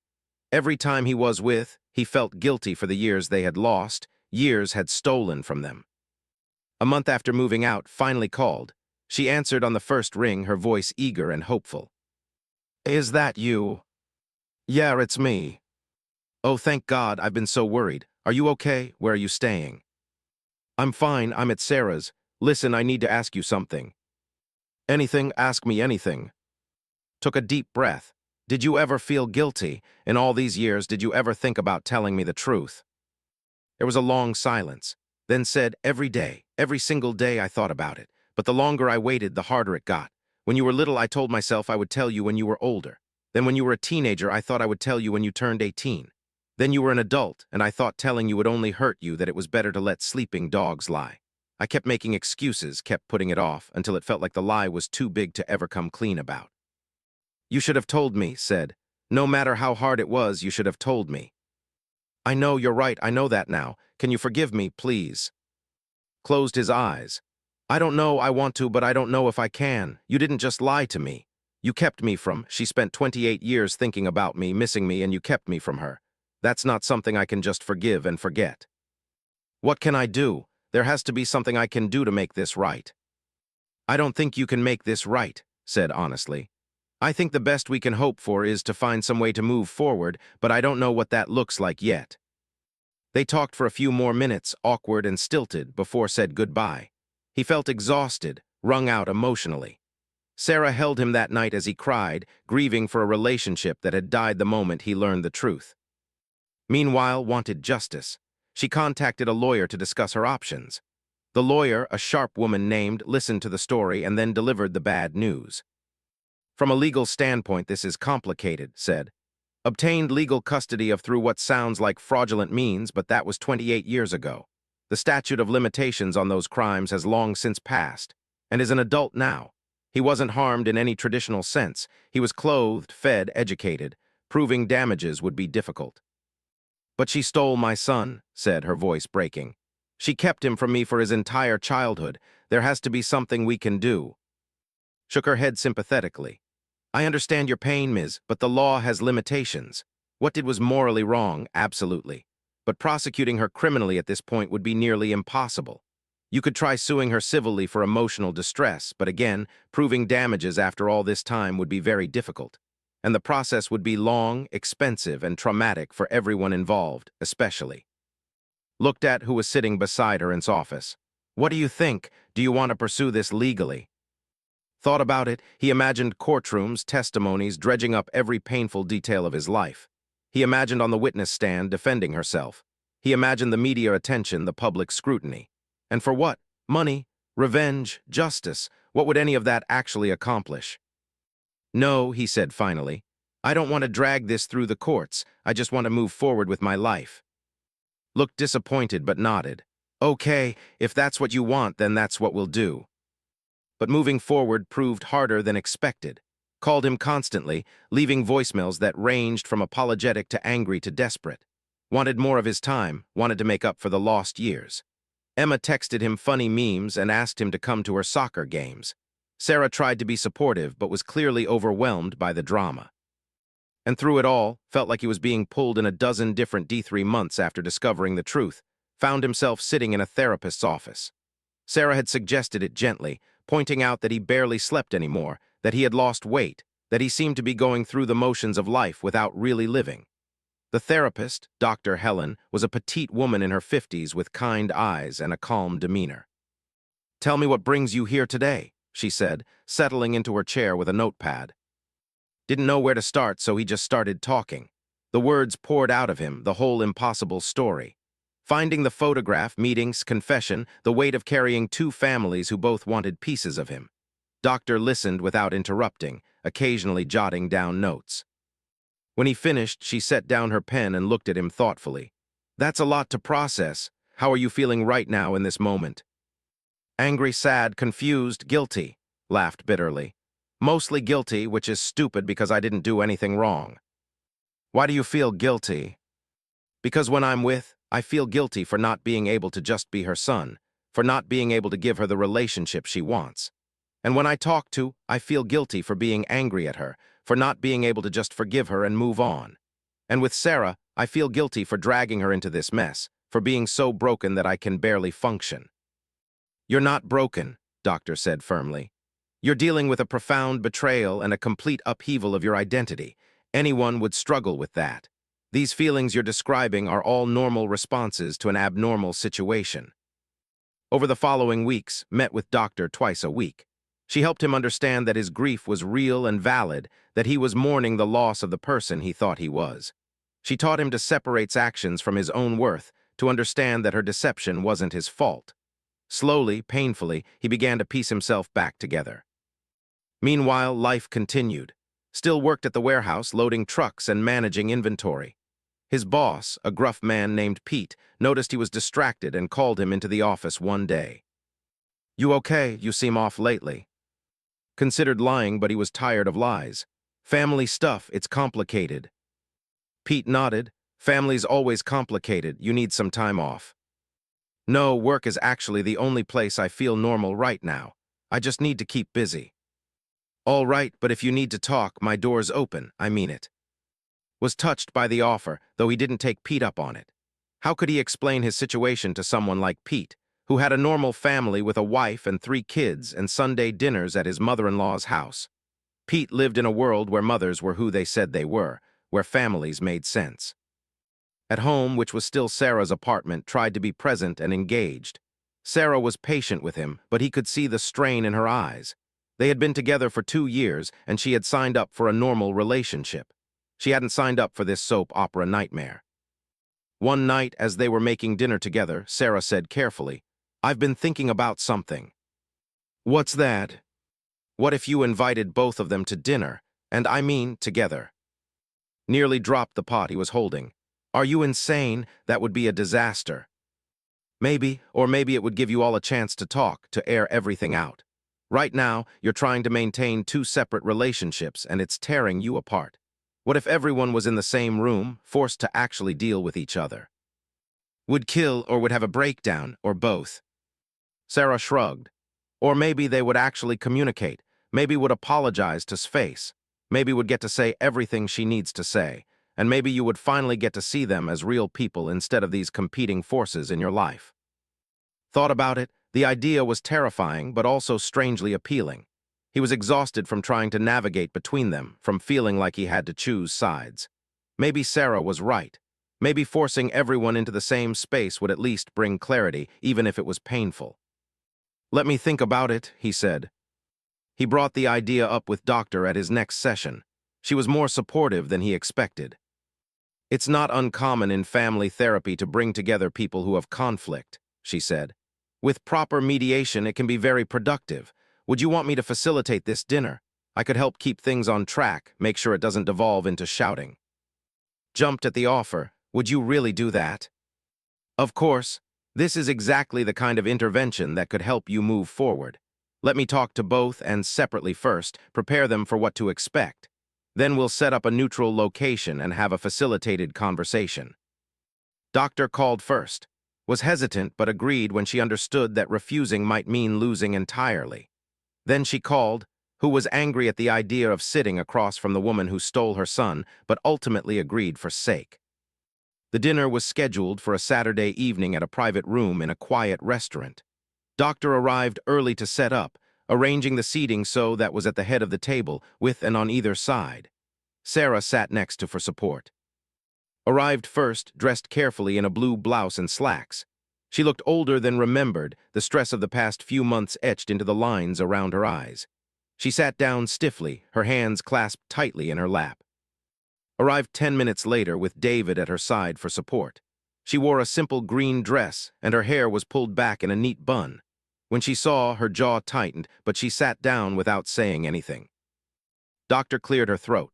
Every time he was with, he felt guilty for the years they had lost, years had stolen from them. A month after moving out, finally called. She answered on the first ring, her voice eager and hopeful. Is that you? Yeah, it's me. Oh, thank God, I've been so worried. Are you okay? Where are you staying? I'm fine, I'm at Sarah's. Listen, I need to ask you something. Anything, ask me anything. Took a deep breath. Did you ever feel guilty? In all these years, did you ever think about telling me the truth? There was a long silence, then said, every day, every single day I thought about it, but the longer I waited, the harder it got. When you were little, I told myself I would tell you when you were older. Then when you were a teenager, I thought I would tell you when you turned 18. Then you were an adult, and I thought telling you would only hurt you, that it was better to let sleeping dogs lie. I kept making excuses, kept putting it off, until it felt like the lie was too big to ever come clean about. You should have told me, said. No matter how hard it was, you should have told me. I know, you're right, I know that now. Can you forgive me, please? Closed his eyes. I don't know, I want to, but I don't know if I can. You didn't just lie to me. You kept me from, she spent 28 years thinking about me, missing me, and you kept me from her. That's not something I can just forgive and forget. What can I do? There has to be something I can do to make this right. I don't think you can make this right, said honestly. I think the best we can hope for is to find some way to move forward, but I don't know what that looks like yet. They talked for a few more minutes, awkward and stilted, before said goodbye. He felt exhausted, wrung out emotionally. Sarah held him that night as he cried, grieving for a relationship that had died the moment he learned the truth. Meanwhile, wanted justice. She contacted a lawyer to discuss her options. The lawyer, a sharp woman named, listened to the story and then delivered the bad news. From a legal standpoint, this is complicated, said. Obtained legal custody of through what sounds like fraudulent means, but that was 28 years ago. The statute of limitations on those crimes has long since passed, and is an adult now. He wasn't harmed in any traditional sense. He was clothed, fed, educated. Proving damages would be difficult. But she stole my son, said, her voice breaking. She kept him from me for his entire childhood. There has to be something we can do. Shook her head sympathetically. I understand your pain, Ms., but the law has limitations. What did was morally wrong, absolutely. But prosecuting her criminally at this point would be nearly impossible. You could try suing her civilly for emotional distress, but again, proving damages after all this time would be very difficult. And the process would be long, expensive, and traumatic for everyone involved, especially. Looked at who was sitting beside her in his office. What do you think? Do you want to pursue this legally? Thought about it, he imagined courtrooms, testimonies, dredging up every painful detail of his life. He imagined on the witness stand defending herself. He imagined the media attention, the public scrutiny. And for what? Money, revenge, justice. What would any of that actually accomplish? No, he said finally. I don't want to drag this through the courts. I just want to move forward with my life. Looked disappointed but nodded. Okay, if that's what you want, then that's what we'll do. But moving forward proved harder than expected. Called him constantly, leaving voicemails that ranged from apologetic to angry to desperate. Wanted more of his time, wanted to make up for the lost years. Emma texted him funny memes and asked him to come to her soccer games. Sarah tried to be supportive but was clearly overwhelmed by the drama. And through it all, felt like he was being pulled in a dozen different D3 months after discovering the truth, found himself sitting in a therapist's office. Sarah had suggested it gently, pointing out that he barely slept anymore, that he had lost weight, that he seemed to be going through the motions of life without really living. The therapist, Dr. Helen, was a petite woman in her 50s with kind eyes and a calm demeanor. Tell me what brings you here today, she said, settling into her chair with a notepad. Didn't know where to start, so he just started talking. The words poured out of him, the whole impossible story. Finding the photograph, meetings, confession, the weight of carrying two families who both wanted pieces of him. Doctor listened without interrupting, occasionally jotting down notes. When he finished, she set down her pen and looked at him thoughtfully. That's a lot to process. How are you feeling right now in this moment? Angry, sad, confused, guilty, laughed bitterly. Mostly guilty, which is stupid because I didn't do anything wrong. Why do you feel guilty? Because when I'm with, I feel guilty for not being able to just be her son, for not being able to give her the relationship she wants. And when I talk to, I feel guilty for being angry at her, for not being able to just forgive her and move on. And with Sarah, I feel guilty for dragging her into this mess, for being so broken that I can barely function. You're not broken, Doctor said firmly. You're dealing with a profound betrayal and a complete upheaval of your identity. Anyone would struggle with that. These feelings you're describing are all normal responses to an abnormal situation. Over the following weeks, met with Doctor twice a week. She helped him understand that his grief was real and valid, that he was mourning the loss of the person he thought he was. She taught him to separate actions from his own worth, to understand that her deception wasn't his fault. Slowly, painfully, he began to piece himself back together. Meanwhile, life continued. Still worked at the warehouse, loading trucks and managing inventory. His boss, a gruff man named Pete, noticed he was distracted and called him into the office one day. "You okay? You seem off lately." Considered lying, but he was tired of lies. "Family stuff, it's complicated." Pete nodded. "Family's always complicated. You need some time off." "No, work is actually the only place I feel normal right now. I just need to keep busy." "All right, but if you need to talk, my door's open, I mean it." Was touched by the offer, though he didn't take Pete up on it. How could he explain his situation to someone like Pete, who had a normal family with a wife and 3 kids and Sunday dinners at his mother-in-law's house? Pete lived in a world where mothers were who they said they were, where families made sense. At home, which was still Sarah's apartment, tried to be present and engaged. Sarah was patient with him, but he could see the strain in her eyes. They had been together for 2 years, and she had signed up for a normal relationship. She hadn't signed up for this soap opera nightmare. One night, as they were making dinner together, Sarah said carefully, "I've been thinking about something." "What's that?" "What if you invited both of them to dinner, and I mean together?" Nearly dropped the pot he was holding. "Are you insane? That would be a disaster." "Maybe, or maybe it would give you all a chance to talk, to air everything out. Right now, you're trying to maintain 2 separate relationships, and it's tearing you apart. What if everyone was in the same room, forced to actually deal with each other? Would kill or would have a breakdown, or both." Sarah shrugged. "Or maybe they would actually communicate, maybe would apologize to face, maybe would get to say everything she needs to say, and maybe you would finally get to see them as real people instead of these competing forces in your life." Thought about it, the idea was terrifying but also strangely appealing. He was exhausted from trying to navigate between them, from feeling like he had to choose sides. Maybe Sarah was right. Maybe forcing everyone into the same space would at least bring clarity, even if it was painful. "Let me think about it," he said. He brought the idea up with Doctor at his next session. She was more supportive than he expected. "It's not uncommon in family therapy to bring together people who have conflict," she said. "With proper mediation, it can be very productive. Would you want me to facilitate this dinner? I could help keep things on track, make sure it doesn't devolve into shouting." Jumped at the offer. "Would you really do that?" "Of course. This is exactly the kind of intervention that could help you move forward. Let me talk to both and separately first, prepare them for what to expect. Then we'll set up a neutral location and have a facilitated conversation." Doctor called first. Was hesitant but agreed when she understood that refusing might mean losing entirely. Then she called, who was angry at the idea of sitting across from the woman who stole her son, but ultimately agreed for sake. The dinner was scheduled for a Saturday evening at a private room in a quiet restaurant. Doctor arrived early to set up, arranging the seating so that was at the head of the table, with and on either side. Sarah sat next to for support. Arrived first, dressed carefully in a blue blouse and slacks. She looked older than remembered, the stress of the past few months etched into the lines around her eyes. She sat down stiffly, her hands clasped tightly in her lap. Arrived 10 minutes later with David at her side for support. She wore a simple green dress, and her hair was pulled back in a neat bun. When she saw, her jaw tightened, but she sat down without saying anything. Doctor cleared her throat.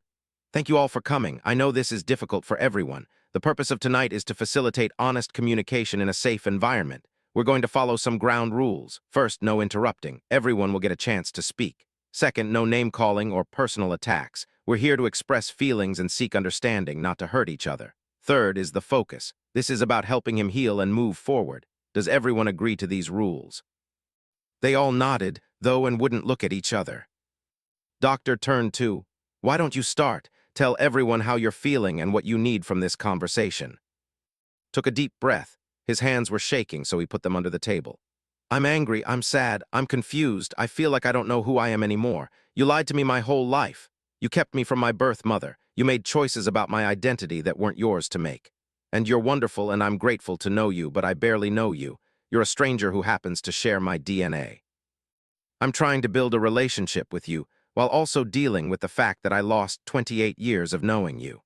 "Thank you all for coming. I know this is difficult for everyone. The purpose of tonight is to facilitate honest communication in a safe environment. We're going to follow some ground rules. First, no interrupting. Everyone will get a chance to speak. Second, no name-calling or personal attacks. We're here to express feelings and seek understanding, not to hurt each other. Third is the focus. This is about helping him heal and move forward. Does everyone agree to these rules? They all nodded, though, and wouldn't look at each other. Doctor turned to, "Why don't you start? Tell everyone how you're feeling and what you need from this conversation." Took a deep breath. His hands were shaking, so he put them under the table. "I'm angry, I'm sad, I'm confused, I feel like I don't know who I am anymore. You lied to me my whole life. You kept me from my birth mother. You made choices about my identity that weren't yours to make. And you're wonderful and I'm grateful to know you, but I barely know you. You're a stranger who happens to share my DNA. I'm trying to build a relationship with you, while also dealing with the fact that I lost 28 years of knowing you."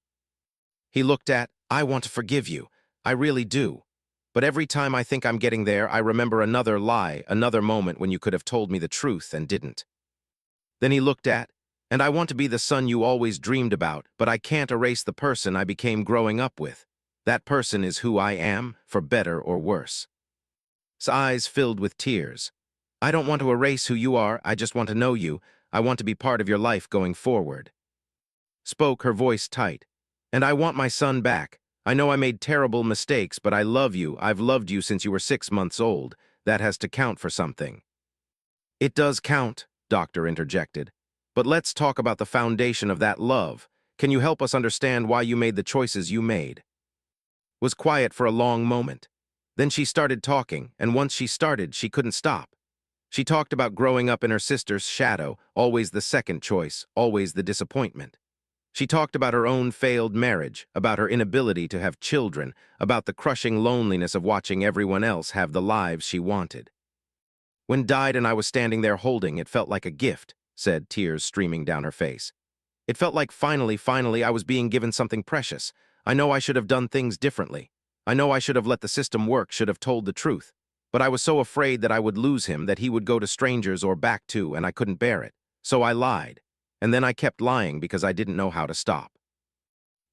He looked at, "I want to forgive you. I really do. But every time I think I'm getting there, I remember another lie, another moment when you could have told me the truth and didn't." Then he looked at, "And I want to be the son you always dreamed about, but I can't erase the person I became growing up with. That person is who I am, for better or worse." His eyes filled with tears. "I don't want to erase who you are, I just want to know you. I want to be part of your life going forward." Spoke, her voice tight. "And I want my son back. I know I made terrible mistakes, but I love you. I've loved you since you were 6 months old. That has to count for something." "It does count," Doctor interjected. "But let's talk about the foundation of that love. Can you help us understand why you made the choices you made?" Was quiet for a long moment. Then she started talking, and once she started, she couldn't stop. She talked about growing up in her sister's shadow, always the second choice, always the disappointment. She talked about her own failed marriage, about her inability to have children, about the crushing loneliness of watching everyone else have the lives she wanted. "When died and I was standing there holding, it felt like a gift," said, tears streaming down her face. "It felt like finally I was being given something precious. I know I should have done things differently. I know I should have let the system work, should have told the truth. But I was so afraid that I would lose him, that he would go to strangers or back to, and I couldn't bear it. So I lied. And then I kept lying because I didn't know how to stop."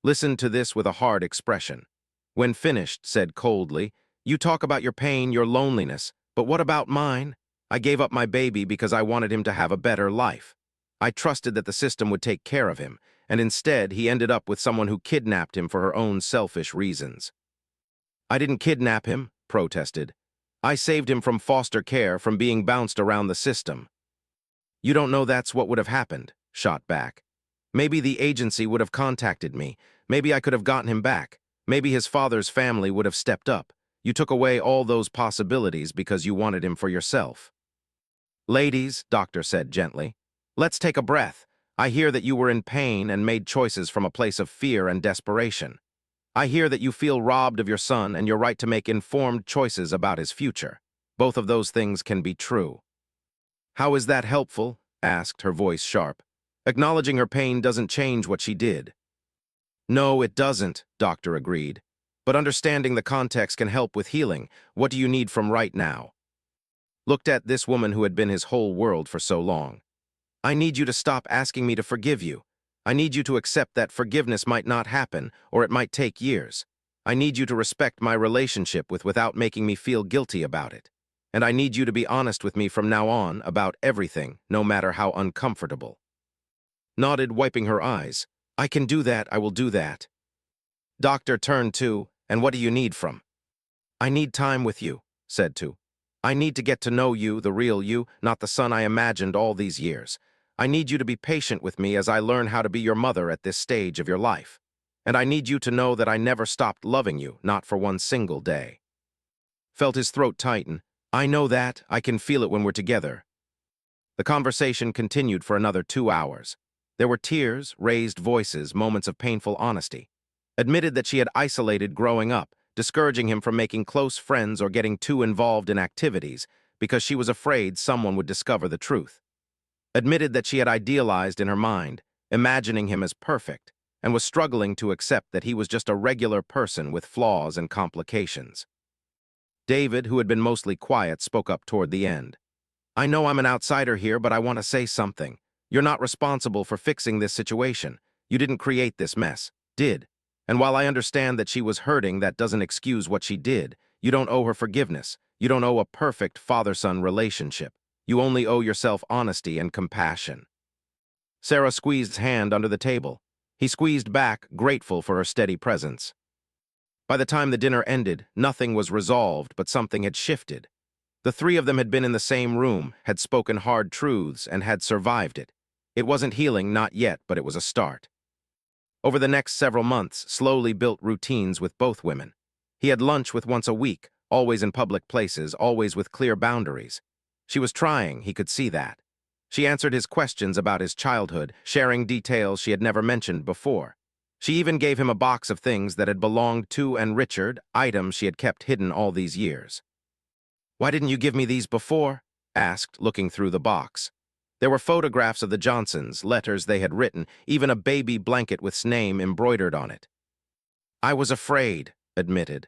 Listened to this with a hard expression. When finished, said coldly, "You talk about your pain, your loneliness, but what about mine? I gave up my baby because I wanted him to have a better life. I trusted that the system would take care of him, and instead he ended up with someone who kidnapped him for her own selfish reasons." "I didn't kidnap him," protested. "I saved him from foster care, from being bounced around the system." "You don't know that's what would have happened," shot back. "Maybe the agency would have contacted me. Maybe I could have gotten him back. Maybe his father's family would have stepped up. You took away all those possibilities because you wanted him for yourself." "Ladies," Doctor said gently, "let's take a breath. I hear that you were in pain and made choices from a place of fear and desperation. I hear that you feel robbed of your son and your right to make informed choices about his future. Both of those things can be true." "How is that helpful?" asked, her voice sharp. "Acknowledging her pain doesn't change what she did." "No, it doesn't," Doctor agreed. "But understanding the context can help with healing. What do you need from right now?" Looked at this woman who had been his whole world for so long. "I need you to stop asking me to forgive you. I need you to accept that forgiveness might not happen, or it might take years. I need you to respect my relationship without making me feel guilty about it. And I need you to be honest with me from now on about everything, no matter how uncomfortable." Nodded, wiping her eyes. "I can do that, I will do that." Doctor turned to, "And what do you need from?" "I need time with you," said to. "I need to get to know you, the real you, not the son I imagined all these years. I need you to be patient with me as I learn how to be your mother at this stage of your life. And I need you to know that I never stopped loving you, not for one single day." Felt his throat tighten. "I know that. I can feel it when we're together." The conversation continued for another 2 hours. There were tears, raised voices, moments of painful honesty. Admitted that she had isolated growing up, discouraging him from making close friends or getting too involved in activities because she was afraid someone would discover the truth. Admitted that she had idealized in her mind, imagining him as perfect, and was struggling to accept that he was just a regular person with flaws and complications. David, who had been mostly quiet, spoke up toward the end. "I know I'm an outsider here, but I want to say something. You're not responsible for fixing this situation. You didn't create this mess, did? And while I understand that she was hurting, that doesn't excuse what she did. You don't owe her forgiveness. You don't owe a perfect father-son relationship. You only owe yourself honesty and compassion." Sarah squeezed his hand under the table. He squeezed back, grateful for her steady presence. By the time the dinner ended, nothing was resolved, but something had shifted. The three of them had been in the same room, had spoken hard truths, and had survived it. It wasn't healing, not yet, but it was a start. Over the next several months, slowly built routines with both women. He had lunch with once a week, always in public places, always with clear boundaries. She was trying, he could see that. She answered his questions about his childhood, sharing details she had never mentioned before. She even gave him a box of things that had belonged to and Richard, items she had kept hidden all these years. "Why didn't you give me these before?" asked, looking through the box. There were photographs of the Johnsons, letters they had written, even a baby blanket with his name embroidered on it. "I was afraid," admitted.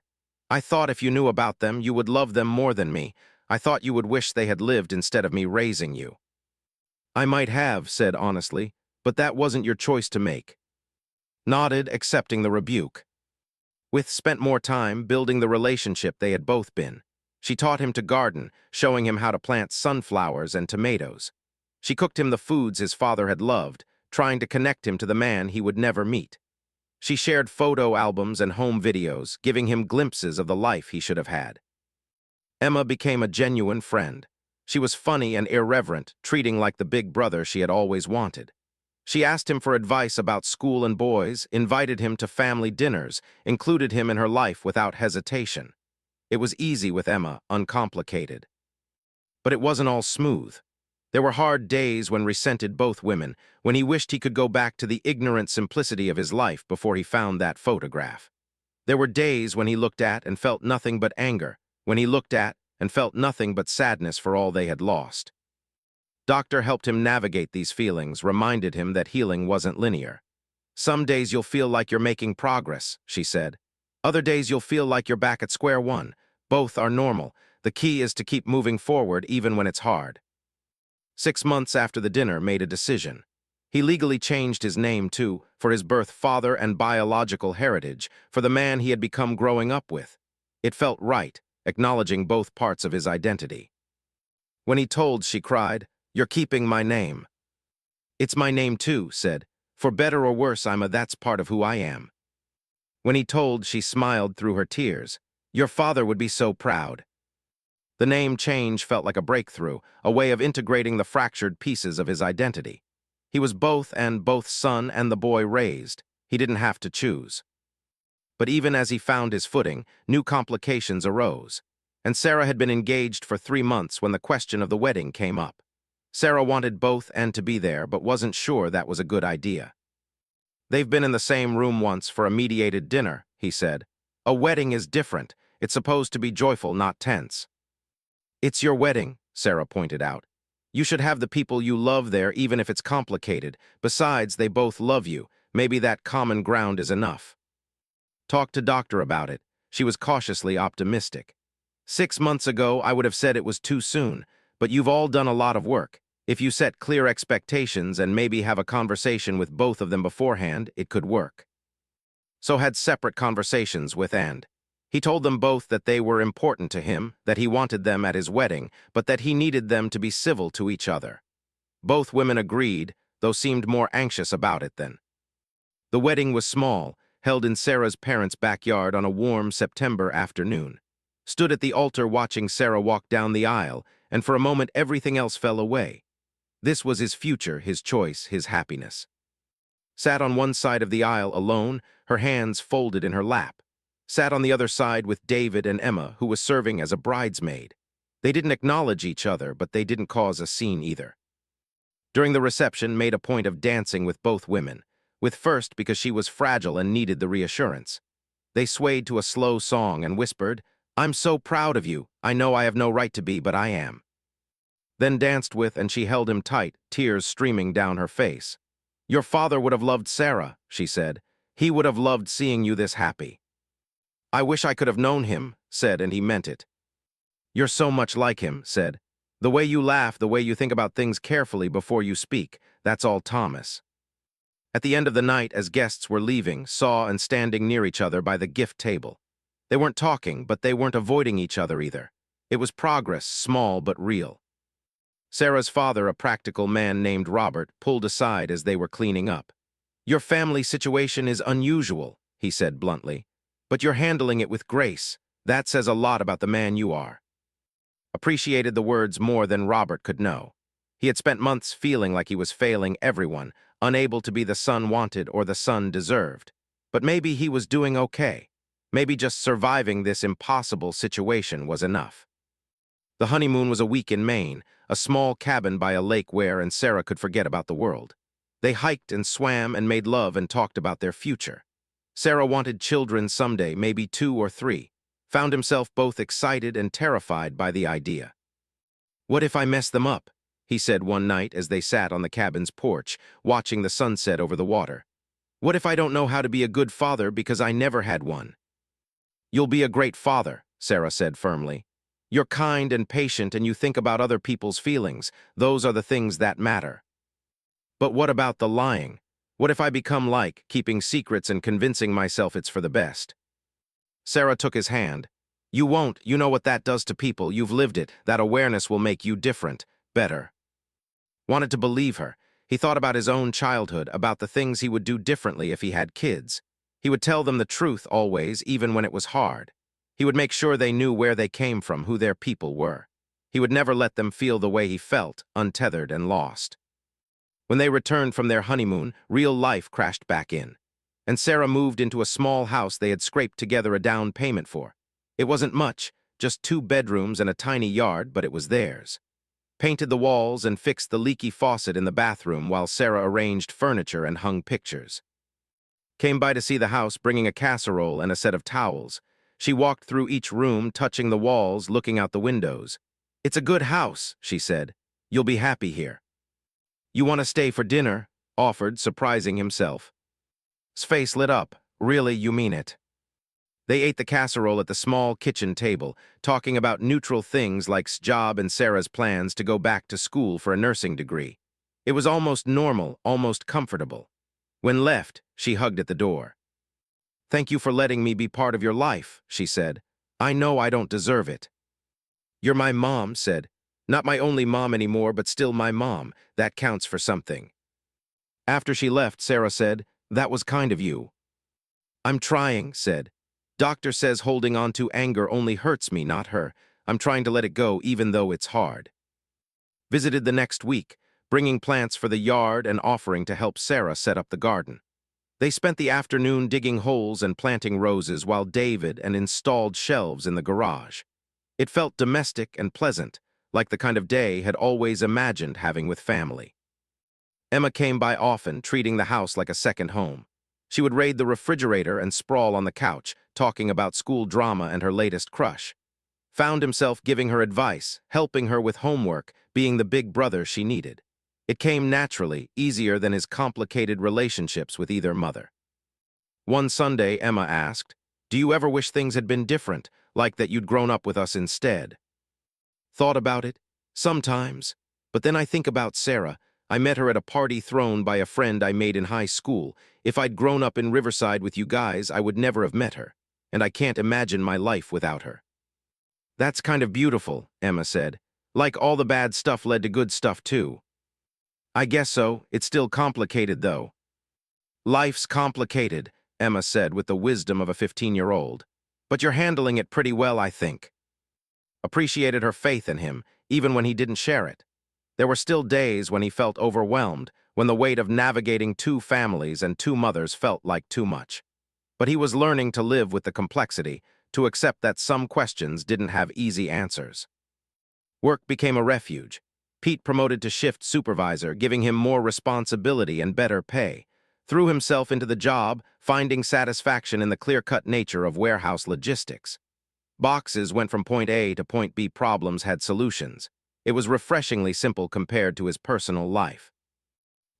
"I thought if you knew about them, you would love them more than me. I thought you would wish they had lived instead of me raising you." "I might have," said honestly, "but that wasn't your choice to make." Nodded, accepting the rebuke. With spent more time building the relationship they had both been. She taught him to garden, showing him how to plant sunflowers and tomatoes. She cooked him the foods his father had loved, trying to connect him to the man he would never meet. She shared photo albums and home videos, giving him glimpses of the life he should have had. Emma became a genuine friend. She was funny and irreverent, treating like the big brother she had always wanted. She asked him for advice about school and boys, invited him to family dinners, included him in her life without hesitation. It was easy with Emma, uncomplicated. But it wasn't all smooth. There were hard days when resented both women, when he wished he could go back to the ignorant simplicity of his life before he found that photograph. There were days when he looked at and felt nothing but anger, when he looked at and felt nothing but sadness for all they had lost. Doctor helped him navigate these feelings, reminded him that healing wasn't linear. "Some days you'll feel like you're making progress," she said. "Other days you'll feel like you're back at square one. Both are normal. The key is to keep moving forward even when it's hard." 6 months after the dinner, made a decision. He legally changed his name, too, for his birth father and biological heritage, for the man he had become growing up with. It felt right, acknowledging both parts of his identity. When he told, she cried, "You're keeping my name." "It's my name too," said. "For better or worse, that's part of who I am." When he told, she smiled through her tears. "Your father would be so proud." The name change felt like a breakthrough, a way of integrating the fractured pieces of his identity. He was both son and the boy raised. He didn't have to choose. But even as he found his footing, new complications arose. And Sarah had been engaged for 3 months when the question of the wedding came up. Sarah wanted both and to be there, but wasn't sure that was a good idea. "They've been in the same room once for a mediated dinner," he said. "A wedding is different. It's supposed to be joyful, not tense." "It's your wedding," Sarah pointed out. "You should have the people you love there even if it's complicated. Besides, they both love you. Maybe that common ground is enough." Talk to doctor about it. She was cautiously optimistic. 6 months ago, I would have said it was too soon, but you've all done a lot of work. If you set clear expectations and maybe have a conversation with both of them beforehand, it could work. So had separate conversations with and. He told them both that they were important to him, that he wanted them at his wedding, but that he needed them to be civil to each other. Both women agreed, though seemed more anxious about it than. The wedding was small, held in Sarah's parents' backyard on a warm September afternoon. Stood at the altar watching Sarah walk down the aisle, and for a moment everything else fell away. This was his future, his choice, his happiness. Sat on one side of the aisle alone, her hands folded in her lap. Sat on the other side with David and Emma, who was serving as a bridesmaid. They didn't acknowledge each other, but they didn't cause a scene either. During the reception, made a point of dancing with both women, with first because she was fragile and needed the reassurance. They swayed to a slow song and whispered, "I'm so proud of you. I know I have no right to be, but I am." Then danced with, and she held him tight, tears streaming down her face. "Your father would have loved Sarah," she said. "He would have loved seeing you this happy." "I wish I could have known him," said, and he meant it. "You're so much like him," said. "The way you laugh, the way you think about things carefully before you speak, that's all Thomas." At the end of the night, as guests were leaving, saw and standing near each other by the gift table. They weren't talking, but they weren't avoiding each other either. It was progress, small but real. Sarah's father, a practical man named Robert, pulled aside as they were cleaning up. "Your family situation is unusual," he said bluntly, "but you're handling it with grace. That says a lot about the man you are." Appreciated the words more than Robert could know. He had spent months feeling like he was failing everyone, unable to be the son wanted or the son deserved. But maybe he was doing okay. Maybe just surviving this impossible situation was enough. The honeymoon was a week in Maine, a small cabin by a lake where Sarah could forget about the world. They hiked and swam and made love and talked about their future. Sarah wanted children someday, maybe 2 or 3. Found himself both excited and terrified by the idea. "What if I mess them up?" he said one night as they sat on the cabin's porch, watching the sunset over the water. "What if I don't know how to be a good father because I never had one?" "You'll be a great father," Sarah said firmly. "You're kind and patient and you think about other people's feelings. Those are the things that matter." "But what about the lying? What if I become like, keeping secrets and convincing myself it's for the best?" Sarah took his hand. "You won't. You know what that does to people. You've lived it. That awareness will make you different, better." Wanted to believe her. He thought about his own childhood, about the things he would do differently if he had kids. He would tell them the truth always, even when it was hard. He would make sure they knew where they came from, who their people were. He would never let them feel the way he felt, untethered and lost. When they returned from their honeymoon, real life crashed back in. And Sarah moved into a small house they had scraped together a down payment for. It wasn't much, just 2 bedrooms and a tiny yard, but it was theirs. Painted the walls and fixed the leaky faucet in the bathroom while Sarah arranged furniture and hung pictures. Came by to see the house, bringing a casserole and a set of towels. She walked through each room, touching the walls, looking out the windows. "It's a good house," she said. "You'll be happy here." "You want to stay for dinner?" offered, surprising himself. His face lit up. "Really, you mean it?" They ate the casserole at the small kitchen table, talking about neutral things like job and Sarah's plans to go back to school for a nursing degree. It was almost normal, almost comfortable. When left, she hugged at the door. "Thank you for letting me be part of your life," she said. "I know I don't deserve it." "You're my mom," said. "Not my only mom anymore, but still my mom. That counts for something." After she left, Sarah said, "That was kind of you." "I'm trying," said. "Doctor says holding on to anger only hurts me, not her. I'm trying to let it go even though it's hard." Visited the next week, bringing plants for the yard and offering to help Sarah set up the garden. They spent the afternoon digging holes and planting roses while David installed shelves in the garage. It felt domestic and pleasant, like the kind of day had always imagined having with family. Emma came by often, treating the house like a second home. She would raid the refrigerator and sprawl on the couch, talking about school drama and her latest crush. Found himself giving her advice, helping her with homework, being the big brother she needed. It came naturally, easier than his complicated relationships with either mother. One Sunday, Emma asked, "Do you ever wish things had been different, like that you'd grown up with us instead?" Thought about it? Sometimes. But then I think about Sarah. I met her at a party thrown by a friend I made in high school. If I'd grown up in Riverside with you guys, I would never have met her. And I can't imagine my life without her. "That's kind of beautiful," Emma said. "Like all the bad stuff led to good stuff too." "I guess so. It's still complicated, though." "Life's complicated," Emma said with the wisdom of a 15-year-old. "But you're handling it pretty well, I think." Appreciated her faith in him, even when he didn't share it. There were still days when he felt overwhelmed, when the weight of navigating 2 families and 2 mothers felt like too much. But he was learning to live with the complexity, to accept that some questions didn't have easy answers. Work became a refuge. Pete promoted to shift supervisor, giving him more responsibility and better pay. Threw himself into the job, finding satisfaction in the clear-cut nature of warehouse logistics. Boxes went from point A to point B. Problems had solutions. It was refreshingly simple compared to his personal life.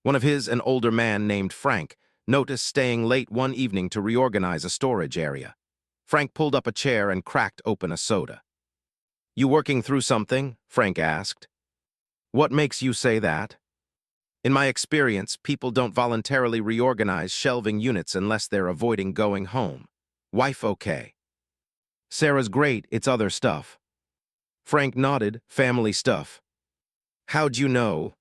One of his, an older man named Frank, noticed staying late one evening to reorganize a storage area. Frank pulled up a chair and cracked open a soda. "You working through something?" Frank asked. "What makes you say that?" In my experience, people don't voluntarily reorganize shelving units unless they're avoiding going home. Wife okay. Sarah's great, it's other stuff. Frank nodded, family stuff. How'd you know?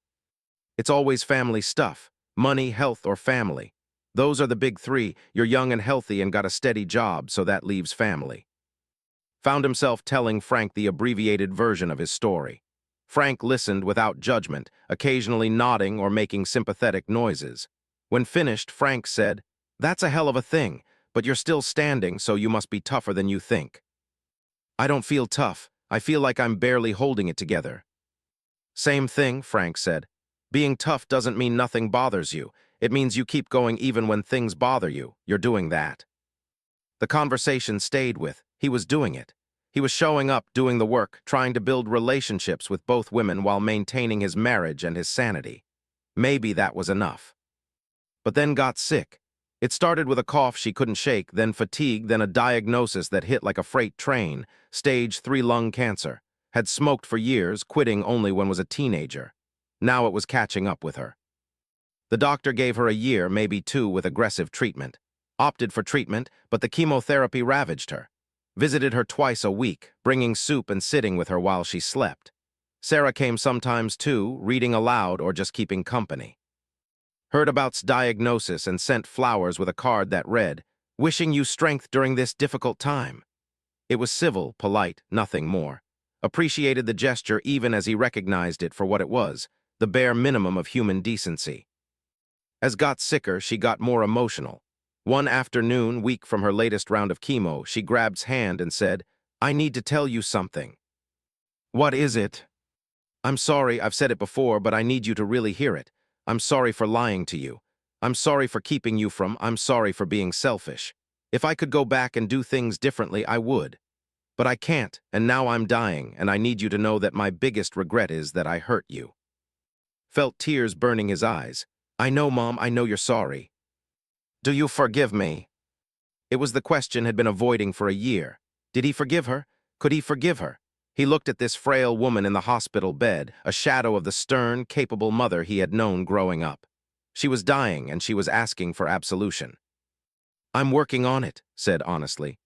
It's always family stuff. Money, health, or family. Those are the big three. You're young and healthy and got a steady job, so that leaves family. Found himself telling Frank the abbreviated version of his story. Frank listened without judgment, occasionally nodding or making sympathetic noises. When finished, Frank said, "That's a hell of a thing, but you're still standing, so you must be tougher than you think." "I don't feel tough. I feel like I'm barely holding it together." "Same thing," Frank said. "Being tough doesn't mean nothing bothers you. It means you keep going even when things bother you. You're doing that." The conversation stayed with. He was doing it. He was showing up, doing the work, trying to build relationships with both women while maintaining his marriage and his sanity. Maybe that was enough. But then got sick. It started with a cough she couldn't shake, then fatigue, then a diagnosis that hit like a freight train, stage 3 lung cancer. Had smoked for years, quitting only when was a teenager. Now it was catching up with her. The doctor gave her a year, maybe 2, with aggressive treatment. Opted for treatment, but the chemotherapy ravaged her. Visited her twice a week, bringing soup and sitting with her while she slept. Sarah came sometimes too, reading aloud or just keeping company. Heard about's diagnosis and sent flowers with a card that read, "Wishing you strength during this difficult time." It was civil, polite, nothing more. Appreciated the gesture even as he recognized it for what it was, the bare minimum of human decency. As got sicker, she got more emotional. One afternoon, week from her latest round of chemo, she grabbed hand and said, "I need to tell you something." "What is it?" "I'm sorry, I've said it before, but I need you to really hear it. I'm sorry for lying to you. I'm sorry for keeping you from, I'm sorry for being selfish. If I could go back and do things differently, I would. But I can't, and now I'm dying, and I need you to know that my biggest regret is that I hurt you." Felt tears burning his eyes. "I know, Mom, I know you're sorry." "Do you forgive me?" It was the question had been avoiding for a year. Did he forgive her? Could he forgive her? He looked at this frail woman in the hospital bed, a shadow of the stern, capable mother he had known growing up. She was dying, and she was asking for absolution. "I'm working on it," said honestly.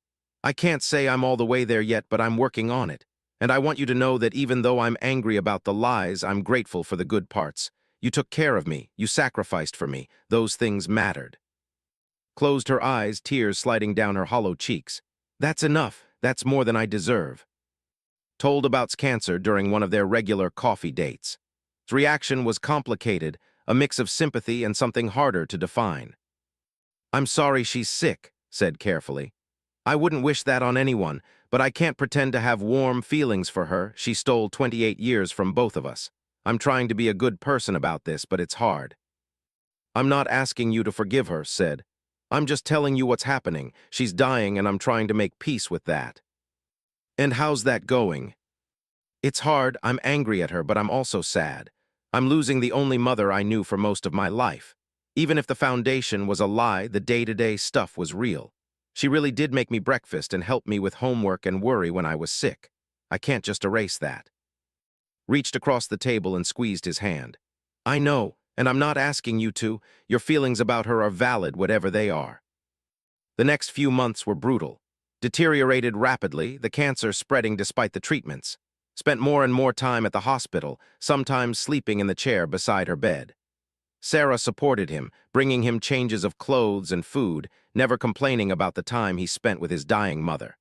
"I can't say I'm all the way there yet, but I'm working on it. And I want you to know that even though I'm angry about the lies, I'm grateful for the good parts. You took care of me. You sacrificed for me. Those things mattered." Closed her eyes, tears sliding down her hollow cheeks. "That's enough. That's more than I deserve." Told about's cancer during one of their regular coffee dates. His reaction was complicated, a mix of sympathy and something harder to define. "I'm sorry she's sick," said carefully. "I wouldn't wish that on anyone, but I can't pretend to have warm feelings for her. She stole 28 years from both of us. I'm trying to be a good person about this, but it's hard." "I'm not asking you to forgive her," said. "I'm just telling you what's happening. She's dying, and I'm trying to make peace with that." "And how's that going?" "It's hard. I'm angry at her, but I'm also sad. I'm losing the only mother I knew for most of my life. Even if the foundation was a lie, the day-to-day stuff was real. She really did make me breakfast and help me with homework and worry when I was sick. I can't just erase that." Reached across the table and squeezed his hand. "I know, and I'm not asking you to. Your feelings about her are valid, whatever they are." The next few months were brutal. Deteriorated rapidly, the cancer spreading despite the treatments. Spent more and more time at the hospital, sometimes sleeping in the chair beside her bed. Sarah supported him, bringing him changes of clothes and food, never complaining about the time he spent with his dying mother.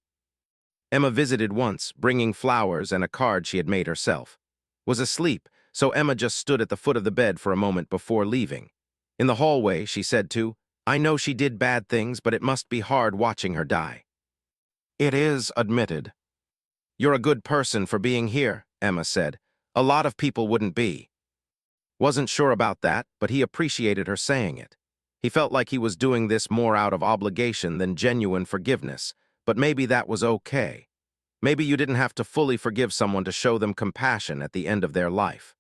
Emma visited once, bringing flowers and a card she had made herself. Was asleep, so Emma just stood at the foot of the bed for a moment before leaving. In the hallway, she said to, "I know she did bad things, but it must be hard watching her die." "It is," admitted. "You're a good person for being here," Emma said. "A lot of people wouldn't be." Wasn't sure about that, but he appreciated her saying it. He felt like he was doing this more out of obligation than genuine forgiveness, but maybe that was okay. Maybe you didn't have to fully forgive someone to show them compassion at the end of their life.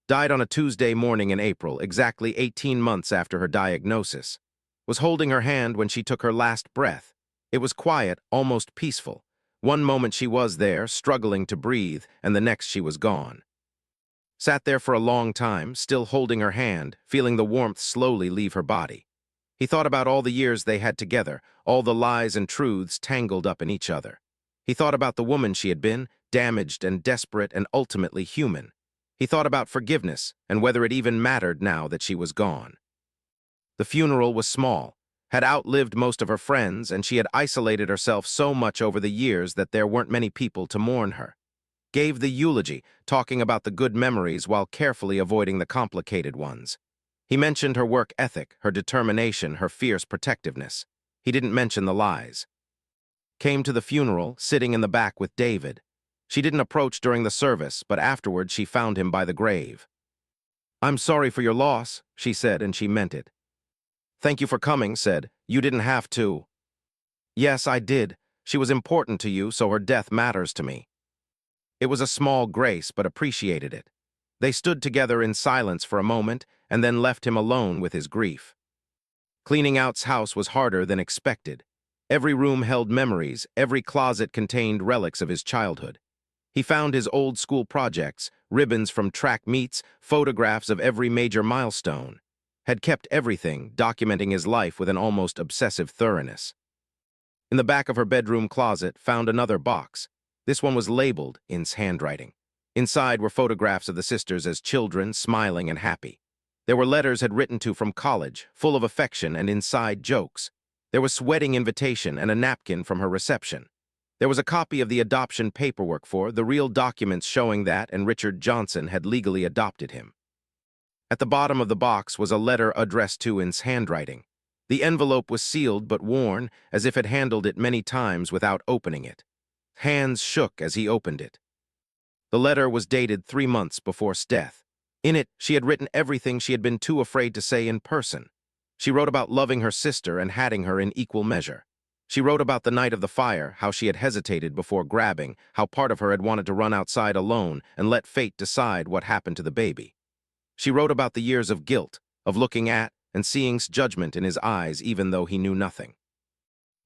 Died on a Tuesday morning in April, exactly 18 months after her diagnosis. Was holding her hand when she took her last breath. It was quiet, almost peaceful. One moment she was there, struggling to breathe, and the next she was gone. Sat there for a long time, still holding her hand, feeling the warmth slowly leave her body. He thought about all the years they had together, all the lies and truths tangled up in each other. He thought about the woman she had been, damaged and desperate and ultimately human. He thought about forgiveness and whether it even mattered now that she was gone. The funeral was small, had outlived most of her friends, and she had isolated herself so much over the years that there weren't many people to mourn her. Gave the eulogy, talking about the good memories while carefully avoiding the complicated ones. He mentioned her work ethic, her determination, her fierce protectiveness. He didn't mention the lies. Came to the funeral, sitting in the back with David. She didn't approach during the service, but afterward she found him by the grave. "I'm sorry for your loss," she said, and she meant it. "Thank you for coming," said. "You didn't have to." "Yes, I did. She was important to you, so her death matters to me." It was a small grace, but appreciated it. They stood together in silence for a moment, and then left him alone with his grief. Cleaning out's house was harder than expected. Every room held memories, every closet contained relics of his childhood. He found his old school projects, ribbons from track meets, photographs of every major milestone. Had kept everything, documenting his life with an almost obsessive thoroughness. In the back of her bedroom closet, found another box. This one was labeled in's handwriting. Inside were photographs of the sisters as children, smiling and happy. There were letters had written to from college, full of affection and inside jokes. There was wedding invitation and a napkin from her reception. There was a copy of the adoption paperwork for the real documents showing that and Richard Johnson had legally adopted him. At the bottom of the box was a letter addressed to in's handwriting. The envelope was sealed but worn, as if it handled it many times without opening it. Hands shook as he opened it. The letter was dated 3 months before his death. In it, she had written everything she had been too afraid to say in person. She wrote about loving her sister and hating her in equal measure. She wrote about the night of the fire, how she had hesitated before grabbing, how part of her had wanted to run outside alone and let fate decide what happened to the baby. She wrote about the years of guilt, of looking at and seeing judgment in his eyes even though he knew nothing.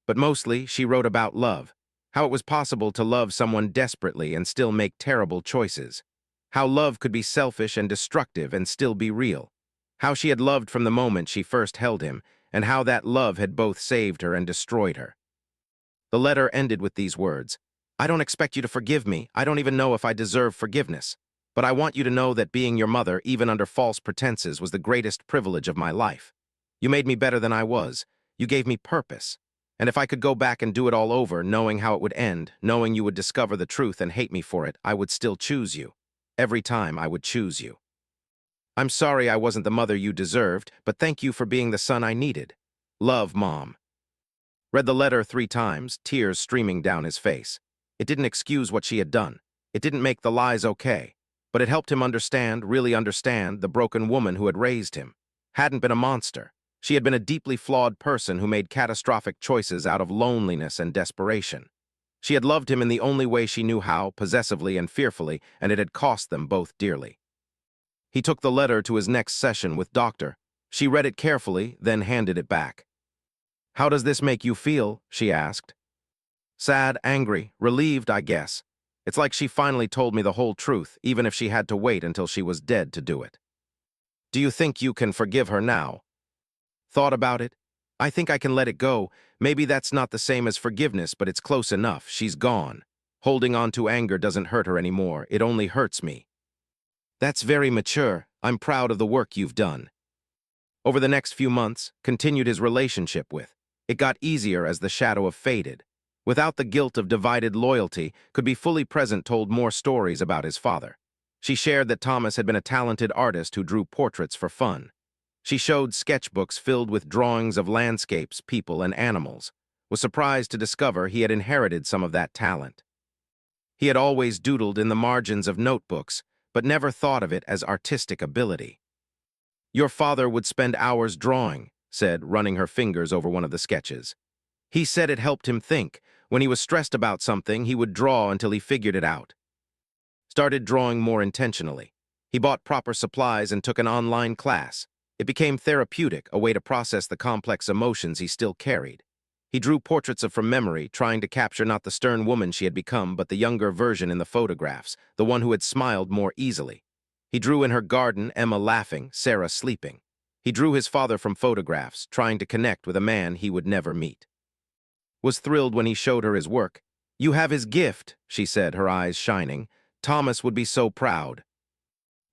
But mostly, she wrote about love, how it was possible to love someone desperately and still make terrible choices, how love could be selfish and destructive and still be real, how she had loved from the moment she first held him, and how that love had both saved her and destroyed her. The letter ended with these words, "I don't expect you to forgive me. I don't even know if I deserve forgiveness. But I want you to know that being your mother, even under false pretenses, was the greatest privilege of my life. You made me better than I was. You gave me purpose. And if I could go back and do it all over, knowing how it would end, knowing you would discover the truth and hate me for it, I would still choose you. Every time I would choose you. I'm sorry I wasn't the mother you deserved, but thank you for being the son I needed. Love, Mom." Read the letter 3 times, tears streaming down his face. It didn't excuse what she had done. It didn't make the lies okay. But it helped him understand, really understand, the broken woman who had raised him. Hadn't been a monster. She had been a deeply flawed person who made catastrophic choices out of loneliness and desperation. She had loved him in the only way she knew how, possessively and fearfully, and it had cost them both dearly. He took the letter to his next session with Doctor. She read it carefully, then handed it back. "How does this make you feel?" she asked. "Sad, angry, relieved, I guess. It's like she finally told me the whole truth, even if she had to wait until she was dead to do it." "Do you think you can forgive her now?" "Thought about it. I think I can let it go. Maybe that's not the same as forgiveness, but it's close enough. She's gone. Holding on to anger doesn't hurt her anymore. It only hurts me." "That's very mature. I'm proud of the work you've done." Over the next few months, continued his relationship with. It got easier as the shadow of faded. Without the guilt of divided loyalty, could be fully present, told more stories about his father. She shared that Thomas had been a talented artist who drew portraits for fun. She showed sketchbooks filled with drawings of landscapes, people, and animals. Was surprised to discover he had inherited some of that talent. He had always doodled in the margins of notebooks, but never thought of it as artistic ability. "Your father would spend hours drawing," said, running her fingers over one of the sketches. "He said it helped him think. When he was stressed about something, he would draw until he figured it out." Started drawing more intentionally. He bought proper supplies and took an online class. It became therapeutic, a way to process the complex emotions he still carried. He drew portraits from memory, trying to capture not the stern woman she had become, but the younger version in the photographs, the one who had smiled more easily. He drew in her garden, Emma laughing, Sarah sleeping. He drew his father from photographs, trying to connect with a man he would never meet. Was thrilled when he showed her his work. "You have his gift," she said, her eyes shining. "Thomas would be so proud."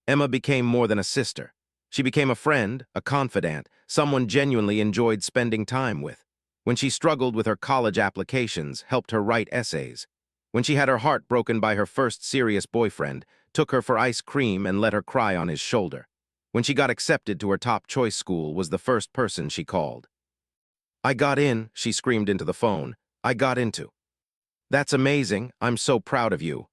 Emma became more than a sister. She became a friend, a confidant, someone genuinely enjoyed spending time with. When she struggled with her college applications, helped her write essays. When she had her heart broken by her first serious boyfriend, took her for ice cream and let her cry on his shoulder. When she got accepted to her top choice school, was the first person she called. "I got in," she screamed into the phone. "I got into." "That's amazing. I'm so proud of you.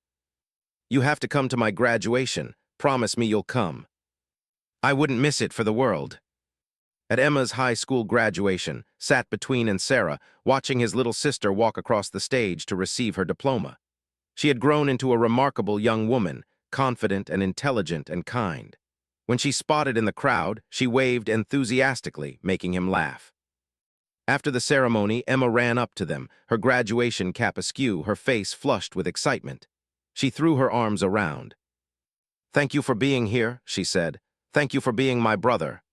You have to come to my graduation. Promise me you'll come." "I wouldn't miss it for the world." At Emma's high school graduation, sat between and Sarah, watching his little sister walk across the stage to receive her diploma. She had grown into a remarkable young woman, confident and intelligent and kind. When she spotted in the crowd, she waved enthusiastically, making him laugh. After the ceremony, Emma ran up to them, her graduation cap askew, her face flushed with excitement. She threw her arms around. "Thank you for being here," she said. "Thank you for being my brother."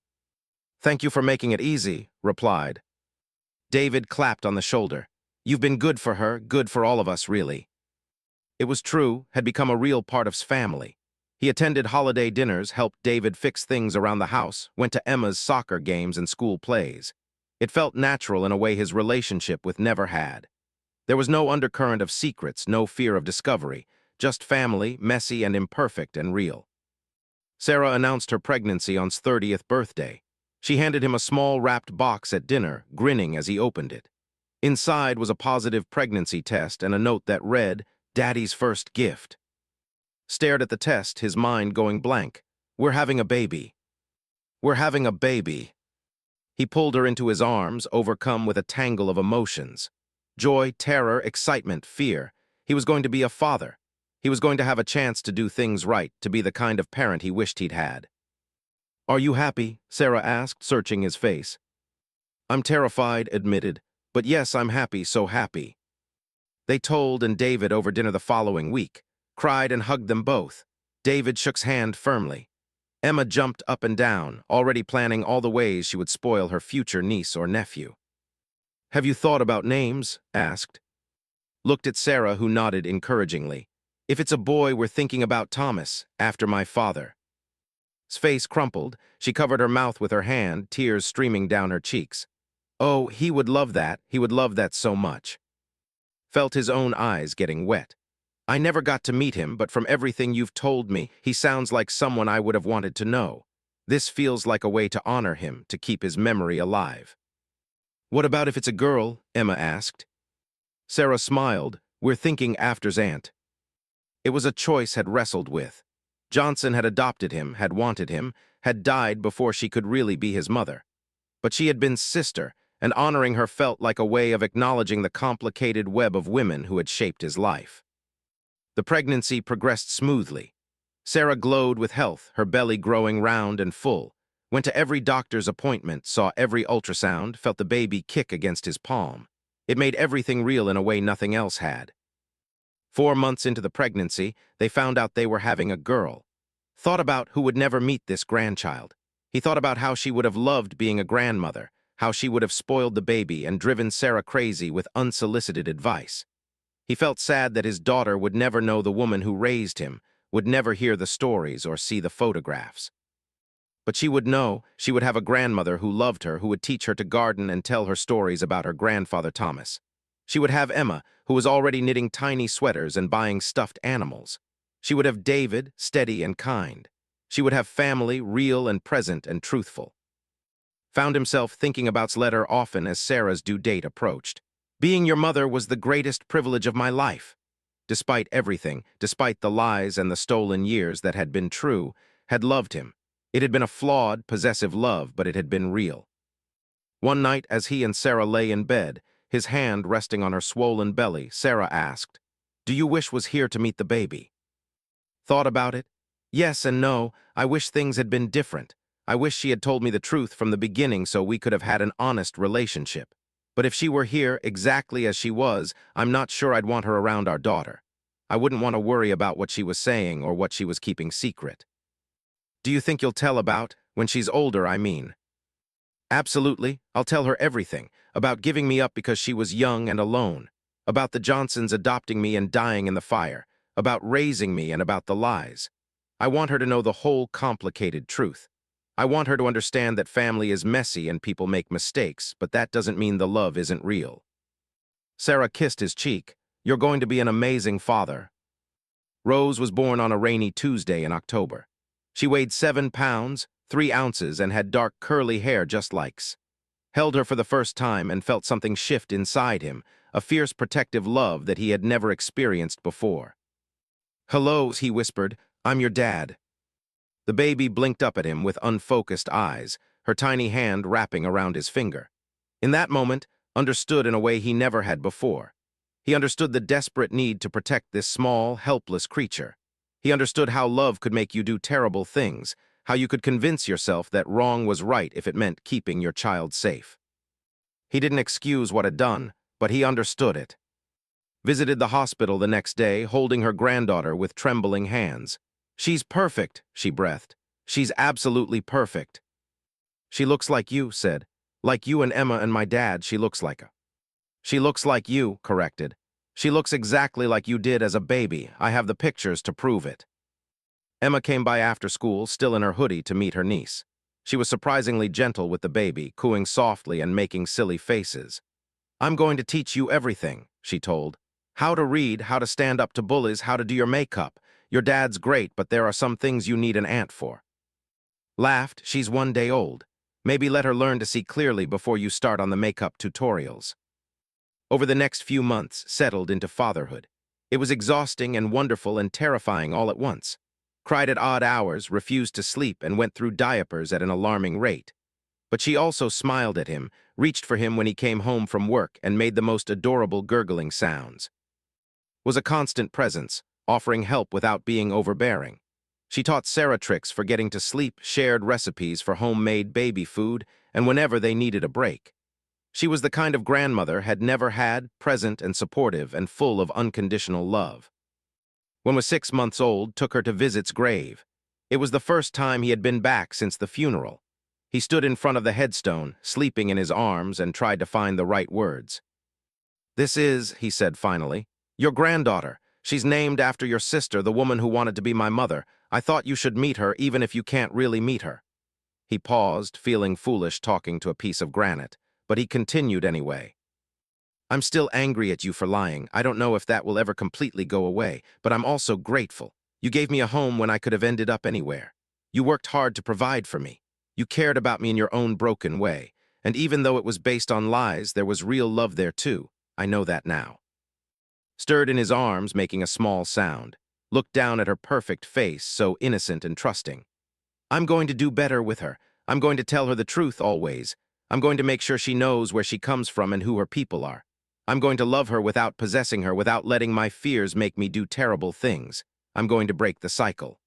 "Thank you for making it easy," replied. David clapped on the shoulder. "You've been good for her, good for all of us, really." It was true, had become a real part of his family. He attended holiday dinners, helped David fix things around the house, went to Emma's soccer games and school plays. It felt natural in a way his relationship with never had. There was no undercurrent of secrets, no fear of discovery, just family, messy and imperfect and real. Sarah announced her pregnancy on his 30th birthday. She handed him a small wrapped box at dinner, grinning as he opened it. Inside was a positive pregnancy test and a note that read, "Daddy's first gift." Stared at the test, his mind going blank. "We're having a baby. We're having a baby." He pulled her into his arms, overcome with a tangle of emotions. Joy, terror, excitement, fear. He was going to be a father. He was going to have a chance to do things right, to be the kind of parent he wished he'd had. "Are you happy?" Sarah asked, searching his face. "I'm terrified," admitted. "But yes, I'm happy, so happy." They told and David over dinner the following week, cried and hugged them both. David shook his hand firmly. Emma jumped up and down, already planning all the ways she would spoil her future niece or nephew. "Have you thought about names?" asked. Looked at Sarah, who nodded encouragingly. "If it's a boy, we're thinking about Thomas, after my father." His face crumpled. She covered her mouth with her hand, tears streaming down her cheeks. "Oh, he would love that. He would love that so much." Felt his own eyes getting wet. "I never got to meet him, but from everything you've told me, he sounds like someone I would have wanted to know. This feels like a way to honor him, to keep his memory alive." "What about if it's a girl?" Emma asked. Sarah smiled. "We're thinking after's aunt." It was a choice had wrestled with. Johnson had adopted him, had wanted him, had died before she could really be his mother. But she had been sister, and honoring her felt like a way of acknowledging the complicated web of women who had shaped his life. The pregnancy progressed smoothly. Sarah glowed with health, her belly growing round and full. Went to every doctor's appointment, saw every ultrasound, felt the baby kick against his palm. It made everything real in a way nothing else had. 4 months into the pregnancy, they found out they were having a girl. Thought about who would never meet this grandchild. He thought about how she would have loved being a grandmother, how she would have spoiled the baby and driven Sarah crazy with unsolicited advice. He felt sad that his daughter would never know the woman who raised him, would never hear the stories or see the photographs. But she would know, she would have a grandmother who loved her, who would teach her to garden and tell her stories about her grandfather Thomas. She would have Emma, who was already knitting tiny sweaters and buying stuffed animals. She would have David, steady and kind. She would have family, real and present and truthful. Found himself thinking about his letter often as Sarah's due date approached. "Being your mother was the greatest privilege of my life." Despite everything, despite the lies and the stolen years that had been true, had loved him. It had been a flawed, possessive love, but it had been real. One night, as he and Sarah lay in bed, his hand resting on her swollen belly, Sarah asked, "Do you wish was here to meet the baby?" Thought about it? Yes and no. I wish things had been different. I wish she had told me the truth from the beginning so we could have had an honest relationship. But if she were here exactly as she was, I'm not sure I'd want her around our daughter. I wouldn't want to worry about what she was saying or what she was keeping secret. Do you think you'll tell about, when she's older, I mean? Absolutely, I'll tell her everything, about giving me up because she was young and alone, about the Johnsons adopting me and dying in the fire, about raising me and about the lies. I want her to know the whole complicated truth. I want her to understand that family is messy and people make mistakes, but that doesn't mean the love isn't real. Sarah kissed his cheek. You're going to be an amazing father. Rose was born on a rainy Tuesday in October. She weighed 7 pounds, 3 ounces, and had dark curly hair just like's. Held her for the first time and felt something shift inside him, a fierce protective love that he had never experienced before. Hello, he whispered, I'm your dad. The baby blinked up at him with unfocused eyes, her tiny hand wrapping around his finger. In that moment, understood in a way he never had before. He understood the desperate need to protect this small, helpless creature. He understood how love could make you do terrible things, how you could convince yourself that wrong was right if it meant keeping your child safe. He didn't excuse what had done, but he understood it. Visited the hospital the next day, holding her granddaughter with trembling hands. She's perfect, she breathed. She's absolutely perfect. She looks like you, said. Like you and Emma and my dad, she looks like a. She looks like you, corrected. She looks exactly like you did as a baby. I have the pictures to prove it. Emma came by after school, still in her hoodie, to meet her niece. She was surprisingly gentle with the baby, cooing softly and making silly faces. I'm going to teach you everything, she told. How to read, how to stand up to bullies, how to do your makeup. Your dad's great, but there are some things you need an aunt for. Laughed, she's 1 day old. Maybe let her learn to see clearly before you start on the makeup tutorials. Over the next few months, settled into fatherhood. It was exhausting and wonderful and terrifying all at once. Cried at odd hours, refused to sleep, and went through diapers at an alarming rate. But she also smiled at him, reached for him when he came home from work, and made the most adorable gurgling sounds. Was a constant presence, offering help without being overbearing. She taught Sarah tricks for getting to sleep, shared recipes for homemade baby food, and whenever they needed a break. She was the kind of grandmother had never had, present and supportive and full of unconditional love. When was 6 months old, took her to Visit's grave. It was the first time he had been back since the funeral. He stood in front of the headstone, sleeping in his arms, and tried to find the right words. This is, he said finally, your granddaughter. She's named after your sister, the woman who wanted to be my mother. I thought you should meet her, even if you can't really meet her. He paused, feeling foolish talking to a piece of granite, but he continued anyway. I'm still angry at you for lying. I don't know if that will ever completely go away, but I'm also grateful. You gave me a home when I could have ended up anywhere. You worked hard to provide for me. You cared about me in your own broken way, and even though it was based on lies, there was real love there too. I know that now. Stirred in his arms, making a small sound. Looked down at her perfect face, so innocent and trusting. I'm going to do better with her. I'm going to tell her the truth always. I'm going to make sure she knows where she comes from and who her people are. I'm going to love her without possessing her, without letting my fears make me do terrible things. I'm going to break the cycle.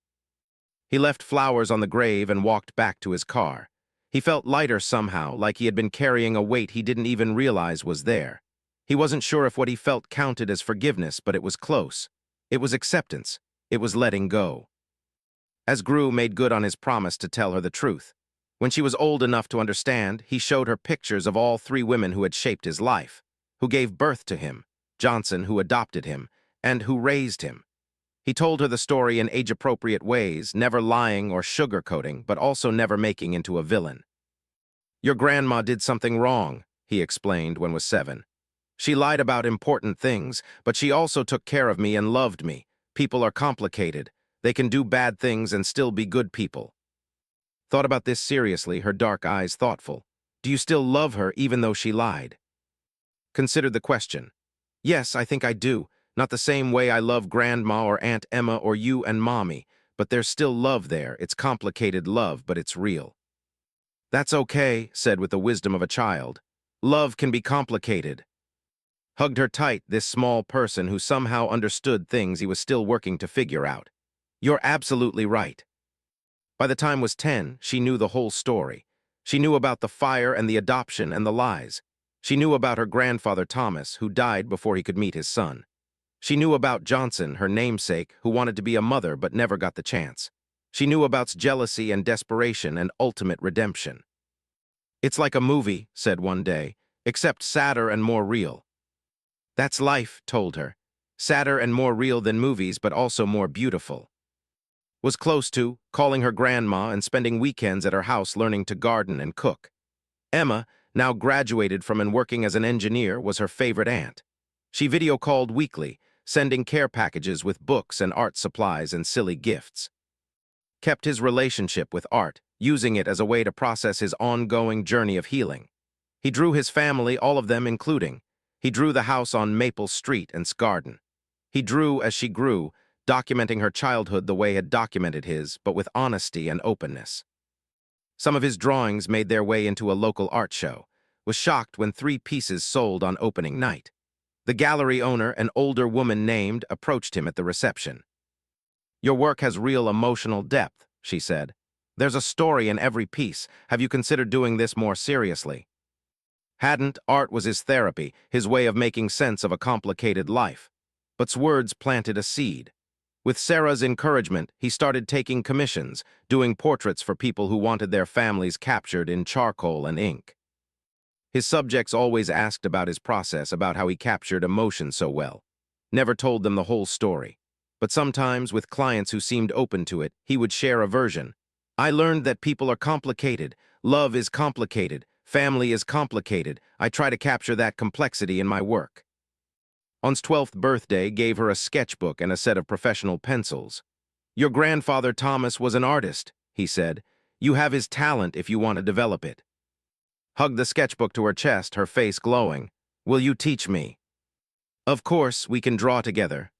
He left flowers on the grave and walked back to his car. He felt lighter somehow, like he had been carrying a weight he didn't even realize was there. He wasn't sure if what he felt counted as forgiveness, but it was close. It was acceptance. It was letting go. As Gru made good on his promise to tell her the truth. When she was old enough to understand, he showed her pictures of all 3 women who had shaped his life, who gave birth to him, Johnson, who adopted him, and who raised him. He told her the story in age-appropriate ways, never lying or sugarcoating, but also never making into a villain. Your grandma did something wrong, he explained when was 7. She lied about important things, but she also took care of me and loved me. People are complicated. They can do bad things and still be good people. Thought about this seriously, her dark eyes thoughtful. Do you still love her even though she lied? Considered the question. Yes, I think I do. Not the same way I love Grandma or Aunt Emma or you and Mommy, but there's still love there. It's complicated love, but it's real. That's okay, said with the wisdom of a child. Love can be complicated. Hugged her tight, this small person who somehow understood things he was still working to figure out. You're absolutely right. By the time was 10, she knew the whole story. She knew about the fire and the adoption and the lies. She knew about her grandfather Thomas, who died before he could meet his son. She knew about Johnson, her namesake, who wanted to be a mother but never got the chance. She knew about jealousy and desperation and ultimate redemption. "It's like a movie," said one day, "except sadder and more real." "That's life," told her. "Sadder and more real than movies, but also more beautiful." Was close to, calling her grandma and spending weekends at her house learning to garden and cook. Emma, now graduated from and working as an engineer, was her favorite aunt. She video called weekly, sending care packages with books and art supplies and silly gifts. Kept his relationship with art, using it as a way to process his ongoing journey of healing. He drew his family, all of them including. He drew the house on Maple Street and garden. He drew as she grew, documenting her childhood the way he had documented his, but with honesty and openness. Some of his drawings made their way into a local art show. Was shocked when 3 pieces sold on opening night. The gallery owner, an older woman named, approached him at the reception. "Your work has real emotional depth," she said. "There's a story in every piece. Have you considered doing this more seriously?" Hadn't. Art was his therapy, his way of making sense of a complicated life. But's words planted a seed. With Sarah's encouragement, he started taking commissions, doing portraits for people who wanted their families captured in charcoal and ink. His subjects always asked about his process, about how he captured emotion so well. Never told them the whole story. But sometimes, with clients who seemed open to it, he would share a version. "I learned that people are complicated. Love is complicated. Family is complicated. I try to capture that complexity in my work." On's 12th birthday gave her a sketchbook and a set of professional pencils. "Your grandfather Thomas was an artist," he said. "You have his talent if you want to develop it." Hugged the sketchbook to her chest, her face glowing. "Will you teach me?" "Of course, we can draw together."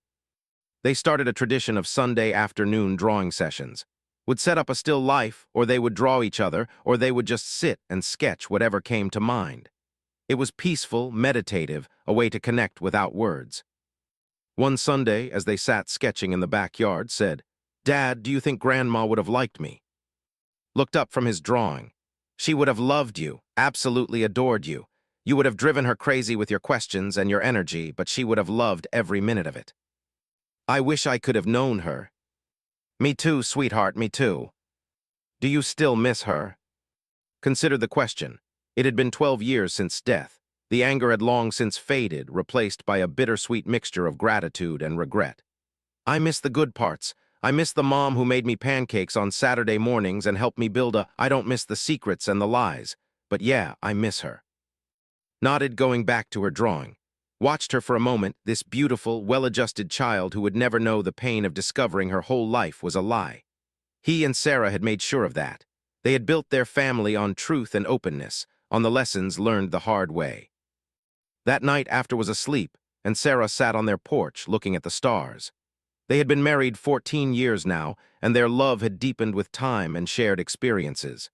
They started a tradition of Sunday afternoon drawing sessions. Would set up a still life, or they would draw each other, or they would just sit and sketch whatever came to mind. It was peaceful, meditative, a way to connect without words. One Sunday, as they sat sketching in the backyard, said, "Dad, do you think Grandma would have liked me?" Looked up from his drawing. "She would have loved you, absolutely adored you. You would have driven her crazy with your questions and your energy, but she would have loved every minute of it." "I wish I could have known her." "Me too, sweetheart, me too." "Do you still miss her?" Consider the question. It had been 12 years since death. The anger had long since faded, replaced by a bittersweet mixture of gratitude and regret. "I miss the good parts. I miss the mom who made me pancakes on Saturday mornings and helped me build a. I don't miss the secrets and the lies. But yeah, I miss her." Nodded, going back to her drawing. Watched her for a moment, this beautiful, well-adjusted child who would never know the pain of discovering her whole life was a lie. He and Sarah had made sure of that. They had built their family on truth and openness, on the lessons learned the hard way. That night after was asleep, and Sarah sat on their porch looking at the stars. They had been married 14 years now, and their love had deepened with time and shared experiences.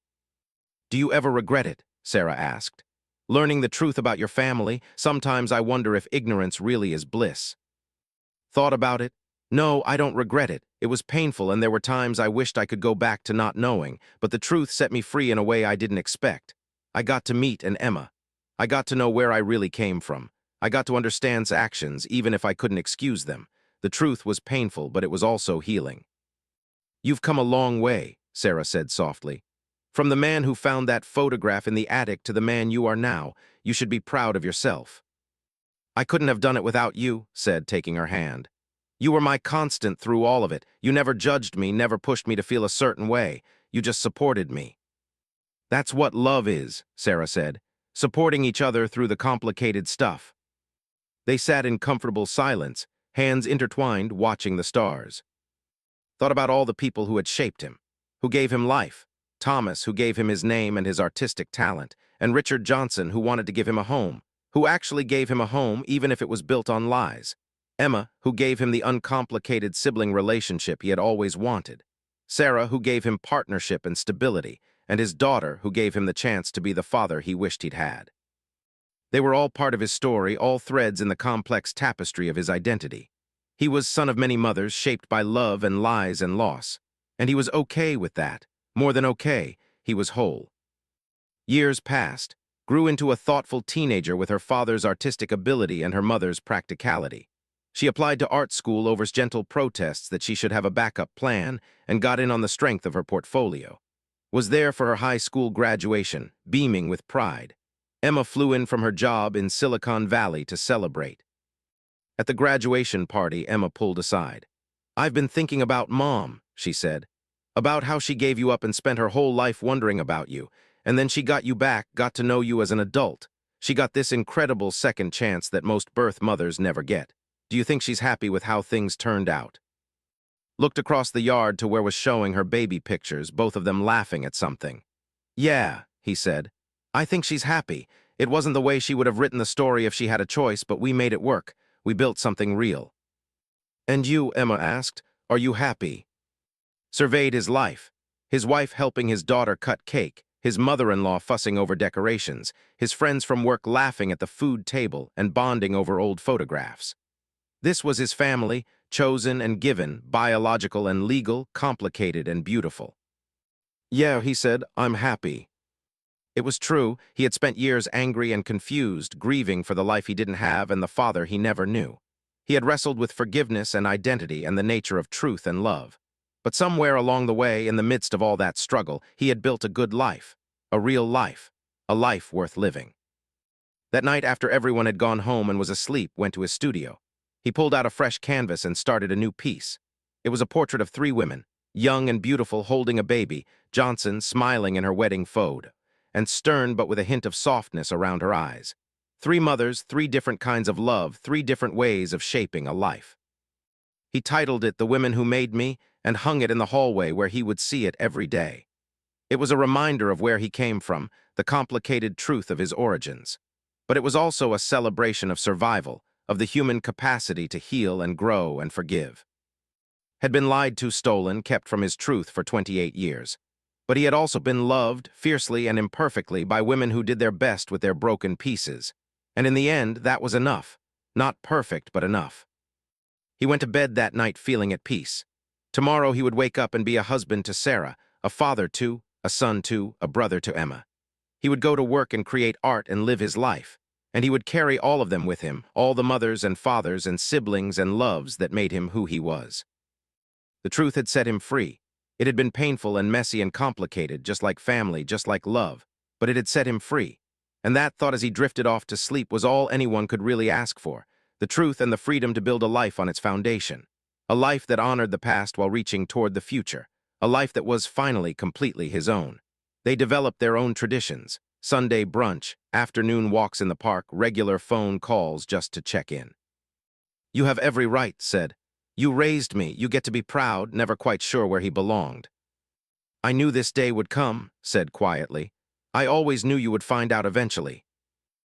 "Do you ever regret it?" Sarah asked. "Learning the truth about your family, sometimes I wonder if ignorance really is bliss." Thought about it? "No, I don't regret it. It was painful and there were times I wished I could go back to not knowing, but the truth set me free in a way I didn't expect. I got to meet an Emma. I got to know where I really came from. I got to understand actions, even if I couldn't excuse them. The truth was painful, but it was also healing." "You've come a long way," Sarah said softly. "From the man who found that photograph in the attic to the man you are now. You should be proud of yourself." "I couldn't have done it without you," said, taking her hand. "You were my constant through all of it. You never judged me, never pushed me to feel a certain way. You just supported me." "That's what love is," Sarah said, "supporting each other through the complicated stuff." They sat in comfortable silence, hands intertwined, watching the stars. Thought about all the people who had shaped him, who gave him life. Thomas, who gave him his name and his artistic talent, and Richard Johnson, who wanted to give him a home, who actually gave him a home even if it was built on lies. Emma, who gave him the uncomplicated sibling relationship he had always wanted. Sarah, who gave him partnership and stability, and his daughter, who gave him the chance to be the father he wished he'd had. They were all part of his story, all threads in the complex tapestry of his identity. He was son of many mothers, shaped by love and lies and loss. And he was okay with that. More than okay, he was whole. Years passed, grew into a thoughtful teenager with her father's artistic ability and her mother's practicality. She applied to art school over gentle protests that she should have a backup plan and got in on the strength of her portfolio. Was there for her high school graduation, beaming with pride. Emma flew in from her job in Silicon Valley to celebrate. At the graduation party, Emma pulled aside. "I've been thinking about Mom," she said. "About how she gave you up and spent her whole life wondering about you, and then she got you back, got to know you as an adult. She got this incredible second chance that most birth mothers never get. Do you think she's happy with how things turned out?" Looked across the yard to where was showing her baby pictures, both of them laughing at something. "Yeah," he said. "I think she's happy. It wasn't the way she would have written the story if she had a choice, but we made it work. We built something real." "And you," Emma asked, "are you happy?" Surveyed his life. His wife helping his daughter cut cake, his mother-in-law fussing over decorations, his friends from work laughing at the food table and bonding over old photographs. This was his family, chosen and given, biological and legal, complicated and beautiful. "Yeah," he said, "I'm happy." It was true, he had spent years angry and confused, grieving for the life he didn't have and the father he never knew. He had wrestled with forgiveness and identity and the nature of truth and love. But somewhere along the way, in the midst of all that struggle, he had built a good life, a real life, a life worth living. That night, after everyone had gone home and was asleep, went to his studio. He pulled out a fresh canvas and started a new piece. It was a portrait of three women, young and beautiful, holding a baby, Johnson smiling in her wedding fode, and stern but with a hint of softness around her eyes. Three mothers, three different kinds of love, three different ways of shaping a life. He titled it "The Women Who Made Me" and hung it in the hallway where he would see it every day. It was a reminder of where he came from, the complicated truth of his origins. But it was also a celebration of survival, of the human capacity to heal and grow and forgive. Had been lied to, stolen, kept from his truth for 28 years. But he had also been loved, fiercely and imperfectly, by women who did their best with their broken pieces. And in the end, that was enough. Not perfect, but enough. He went to bed that night feeling at peace. Tomorrow he would wake up and be a husband to Sarah, a father to, a son to, a brother to Emma. He would go to work and create art and live his life. And he would carry all of them with him, all the mothers and fathers and siblings and loves that made him who he was. The truth had set him free. It had been painful and messy and complicated, just like family, just like love, but it had set him free. And that thought as he drifted off to sleep was all anyone could really ask for, the truth and the freedom to build a life on its foundation. A life that honored the past while reaching toward the future. A life that was finally completely his own. They developed their own traditions. Sunday brunch, afternoon walks in the park, regular phone calls just to check in. "You have every right," said. "You raised me, you get to be proud," never quite sure where he belonged. "I knew this day would come," said quietly. "I always knew you would find out eventually."